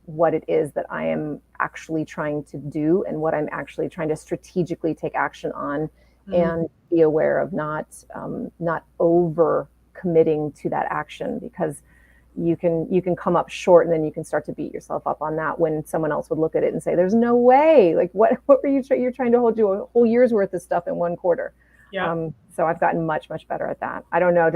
what it is that I am actually trying to do, and what I'm actually trying to strategically take action on, and be aware of not over committing to that action, because you can come up short, and then you can start to beat yourself up on that when someone else would look at it and say, there's no way, like what were you're trying to hold you a whole year's worth of stuff in one quarter. So I've gotten much better at that. I don't know,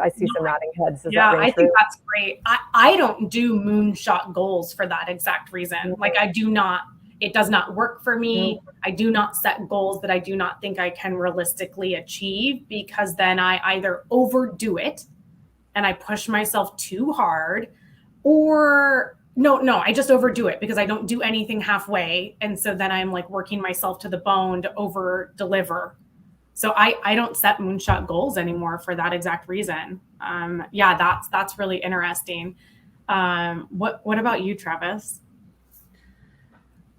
I see some nodding heads. I think that's great. I don't do moonshot goals for that exact reason. Like, it does not work for me. I do not set goals that I do not think I can realistically achieve, because then I either overdo it and I push myself too hard, or no, I just overdo it because I don't do anything halfway. And so then I'm like working myself to the bone to over deliver. So I don't set moonshot goals anymore for that exact reason. That's really interesting. What about you, Travis?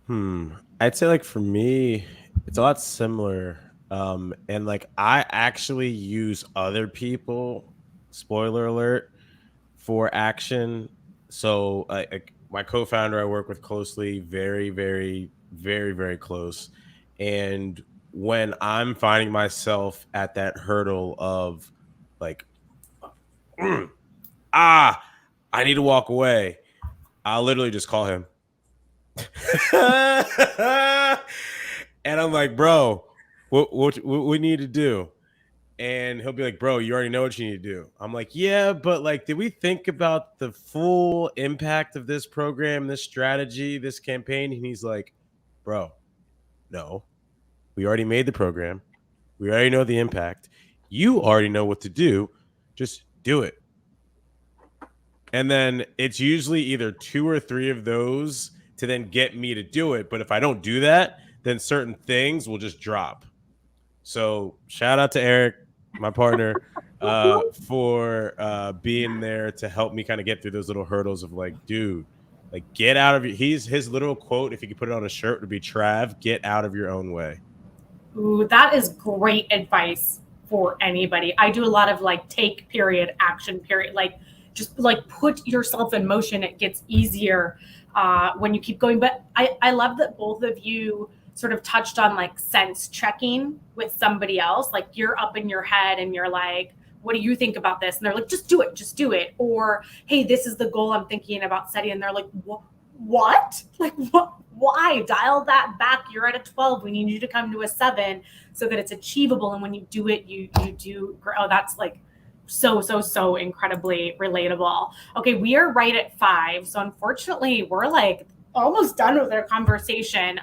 I'd say, like, for me, it's a lot similar. And like, I actually use other people, spoiler alert, for action. So my co-founder I work with closely, very, very, very, very close. And when I'm finding myself at that hurdle of like, I need to walk away, I'll literally just call him. And I'm like, bro, what we need to do? And he'll be like, bro, you already know what you need to do. I'm like, yeah, but like, did we think about the full impact of this program, this strategy, this campaign? And he's like, bro, no, we already made the program. We already know the impact. You already know what to do. Just do it. And then it's usually either 2 or 3 of those to then get me to do it. But if I don't do that, then certain things will just drop. So shout out to Eric, my partner, for being there to help me kind of get through those little hurdles of like, dude, like, get out of your, his literal quote, if you could put it on a shirt, would be, Trav, get out of your own way. Ooh, that is great advice for anybody. I do a lot of like take period, action period, like just like put yourself in motion. It gets easier when you keep going. But I love that both of you sort of touched on like sense checking with somebody else. Like you're up in your head and you're like, what do you think about this? And they're like, just do it. Or, hey, this is the goal I'm thinking about setting. And they're like, what? Like, what? Why? Dial that back. You're at a 12. We need you to come to a 7 so that it's achievable. And when you do it, you do grow. Oh, that's like so incredibly relatable. Okay, we are right at 5. So unfortunately, we're like almost done with our conversation,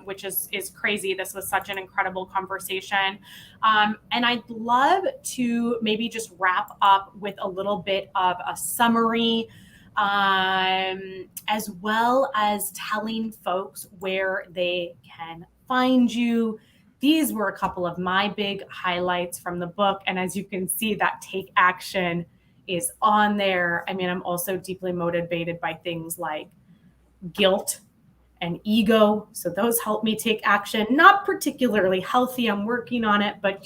which is crazy. This was such an incredible conversation. And I'd love to maybe just wrap up with a little bit of a summary, as well as telling folks where they can find you. These were a couple of my big highlights from the book. And as you can see, that take action is on there. I mean, I'm also deeply motivated by things like guilt and ego. So those help me take action. Not particularly healthy. I'm working on it, but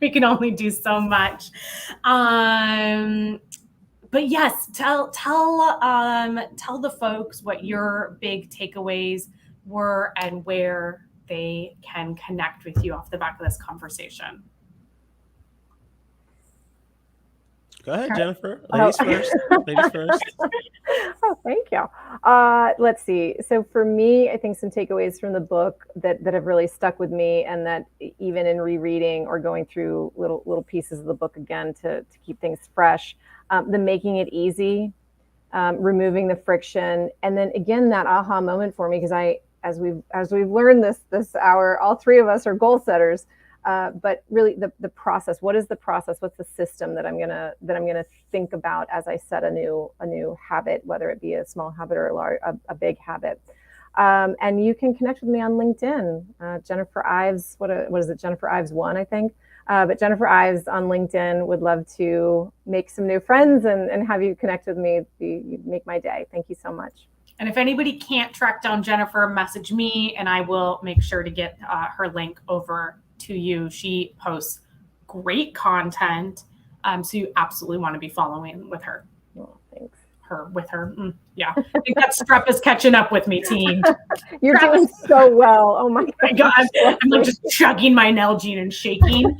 we can only do so much. But yes, tell the folks what your big takeaways were and where they can connect with you off the back of this conversation. Go ahead, Jennifer. Ladies first. Ladies first. Oh, thank you. Let's see. So for me, I think some takeaways from the book that have really stuck with me, and that even in rereading or going through little pieces of the book again to keep things fresh, the making it easy, removing the friction, and then again that aha moment for me, because as we've learned this hour, all three of us are goal setters. But really the process, what is the process? What's the system that I'm gonna think about as I set a new habit, whether it be a small habit or a big habit. And you can connect with me on LinkedIn, Jennifer Ives. What is it? Jennifer Ives 1, I think. But Jennifer Ives on LinkedIn. Would love to make some new friends and have you connect with me. You make my day. Thank you so much. And if anybody can't track down Jennifer, message me and I will make sure to get her link over to you. She posts great content. So you absolutely want to be following with her. Oh, thanks. Yeah. I think that strep is catching up with me, team. You're doing so well. Oh my God. I'm like just chugging my Nalgene and shaking.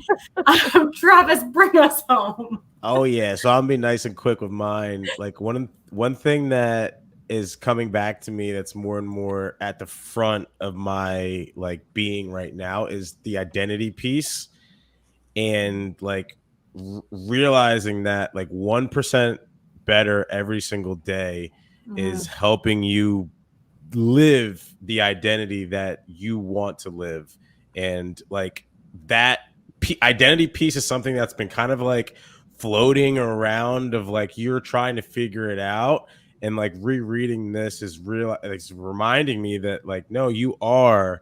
Travis, bring us home. Oh yeah. So I'll be nice and quick with mine. Like one thing that is coming back to me that's more and more at the front of my like being right now is the identity piece, and like realizing that like 1% better every single day is helping you live the identity that you want to live. And like that identity piece is something that's been kind of like floating around, of like you're trying to figure it out. And like rereading this is it's reminding me that like, no, you are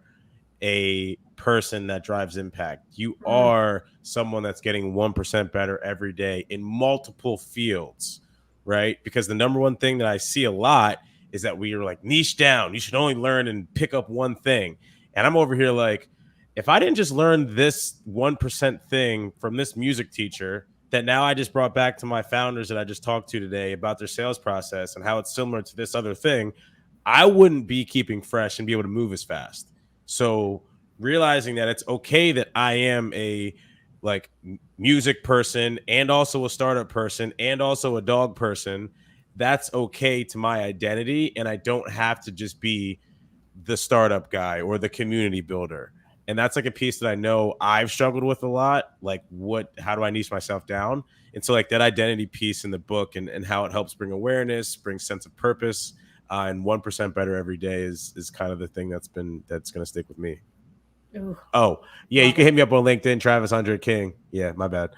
a person that drives impact. You are someone that's getting 1% better every day in multiple fields, right? Because the number one thing that I see a lot is that we are like niche down. You should only learn and pick up one thing. And I'm over here like, if I didn't just learn this 1% thing from this music teacher that now I just brought back to my founders that I just talked to today about their sales process and how it's similar to this other thing, I wouldn't be keeping fresh and be able to move as fast. So realizing that it's okay that I am a like music person and also a startup person and also a dog person, that's okay to my identity. And I don't have to just be the startup guy or the community builder. And that's like a piece that I know I've struggled with a lot. Like how do I niche myself down? And so like that identity piece in the book and how it helps bring awareness, bring sense of purpose, and 1% better every day is kind of the thing that's going to stick with me. Ooh. Oh yeah. You can hit me up on LinkedIn, Travis Andre King. Yeah, my bad.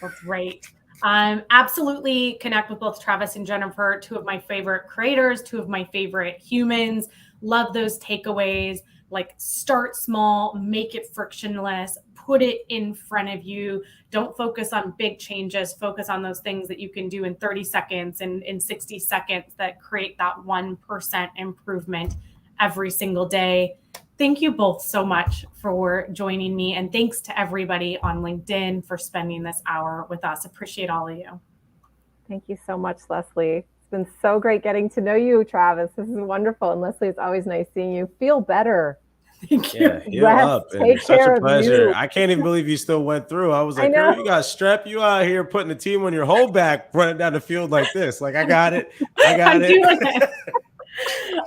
That's right. Absolutely connect with both Travis and Jennifer, 2 of my favorite creators, 2 of my favorite humans. Love those takeaways. Like start small, make it frictionless, put it in front of you. Don't focus on big changes. Focus on those things that you can do in 30 seconds and in 60 seconds that create that 1% improvement every single day. Thank you both so much for joining me. And thanks to everybody on LinkedIn for spending this hour with us. Appreciate all of you. Thank you so much, Leslie. It's been so great getting to know you, Travis. This is wonderful. And Leslie, it's always nice seeing you. Feel better. Thank you. Yeah, heal Rest, up. And take it's such care a of pleasure. you. I can't even believe you still went through. I was I like, know. girl, you got strep. You out here putting the team on your whole back, running down the field like this. Like, I got it. I got I'm it. doing it.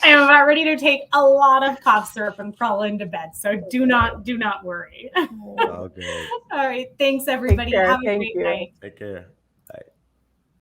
I am about ready to take a lot of cough syrup and crawl into bed. So do not worry. All good. All right. Thanks, everybody. care. Have a Thank great you. night. Take care.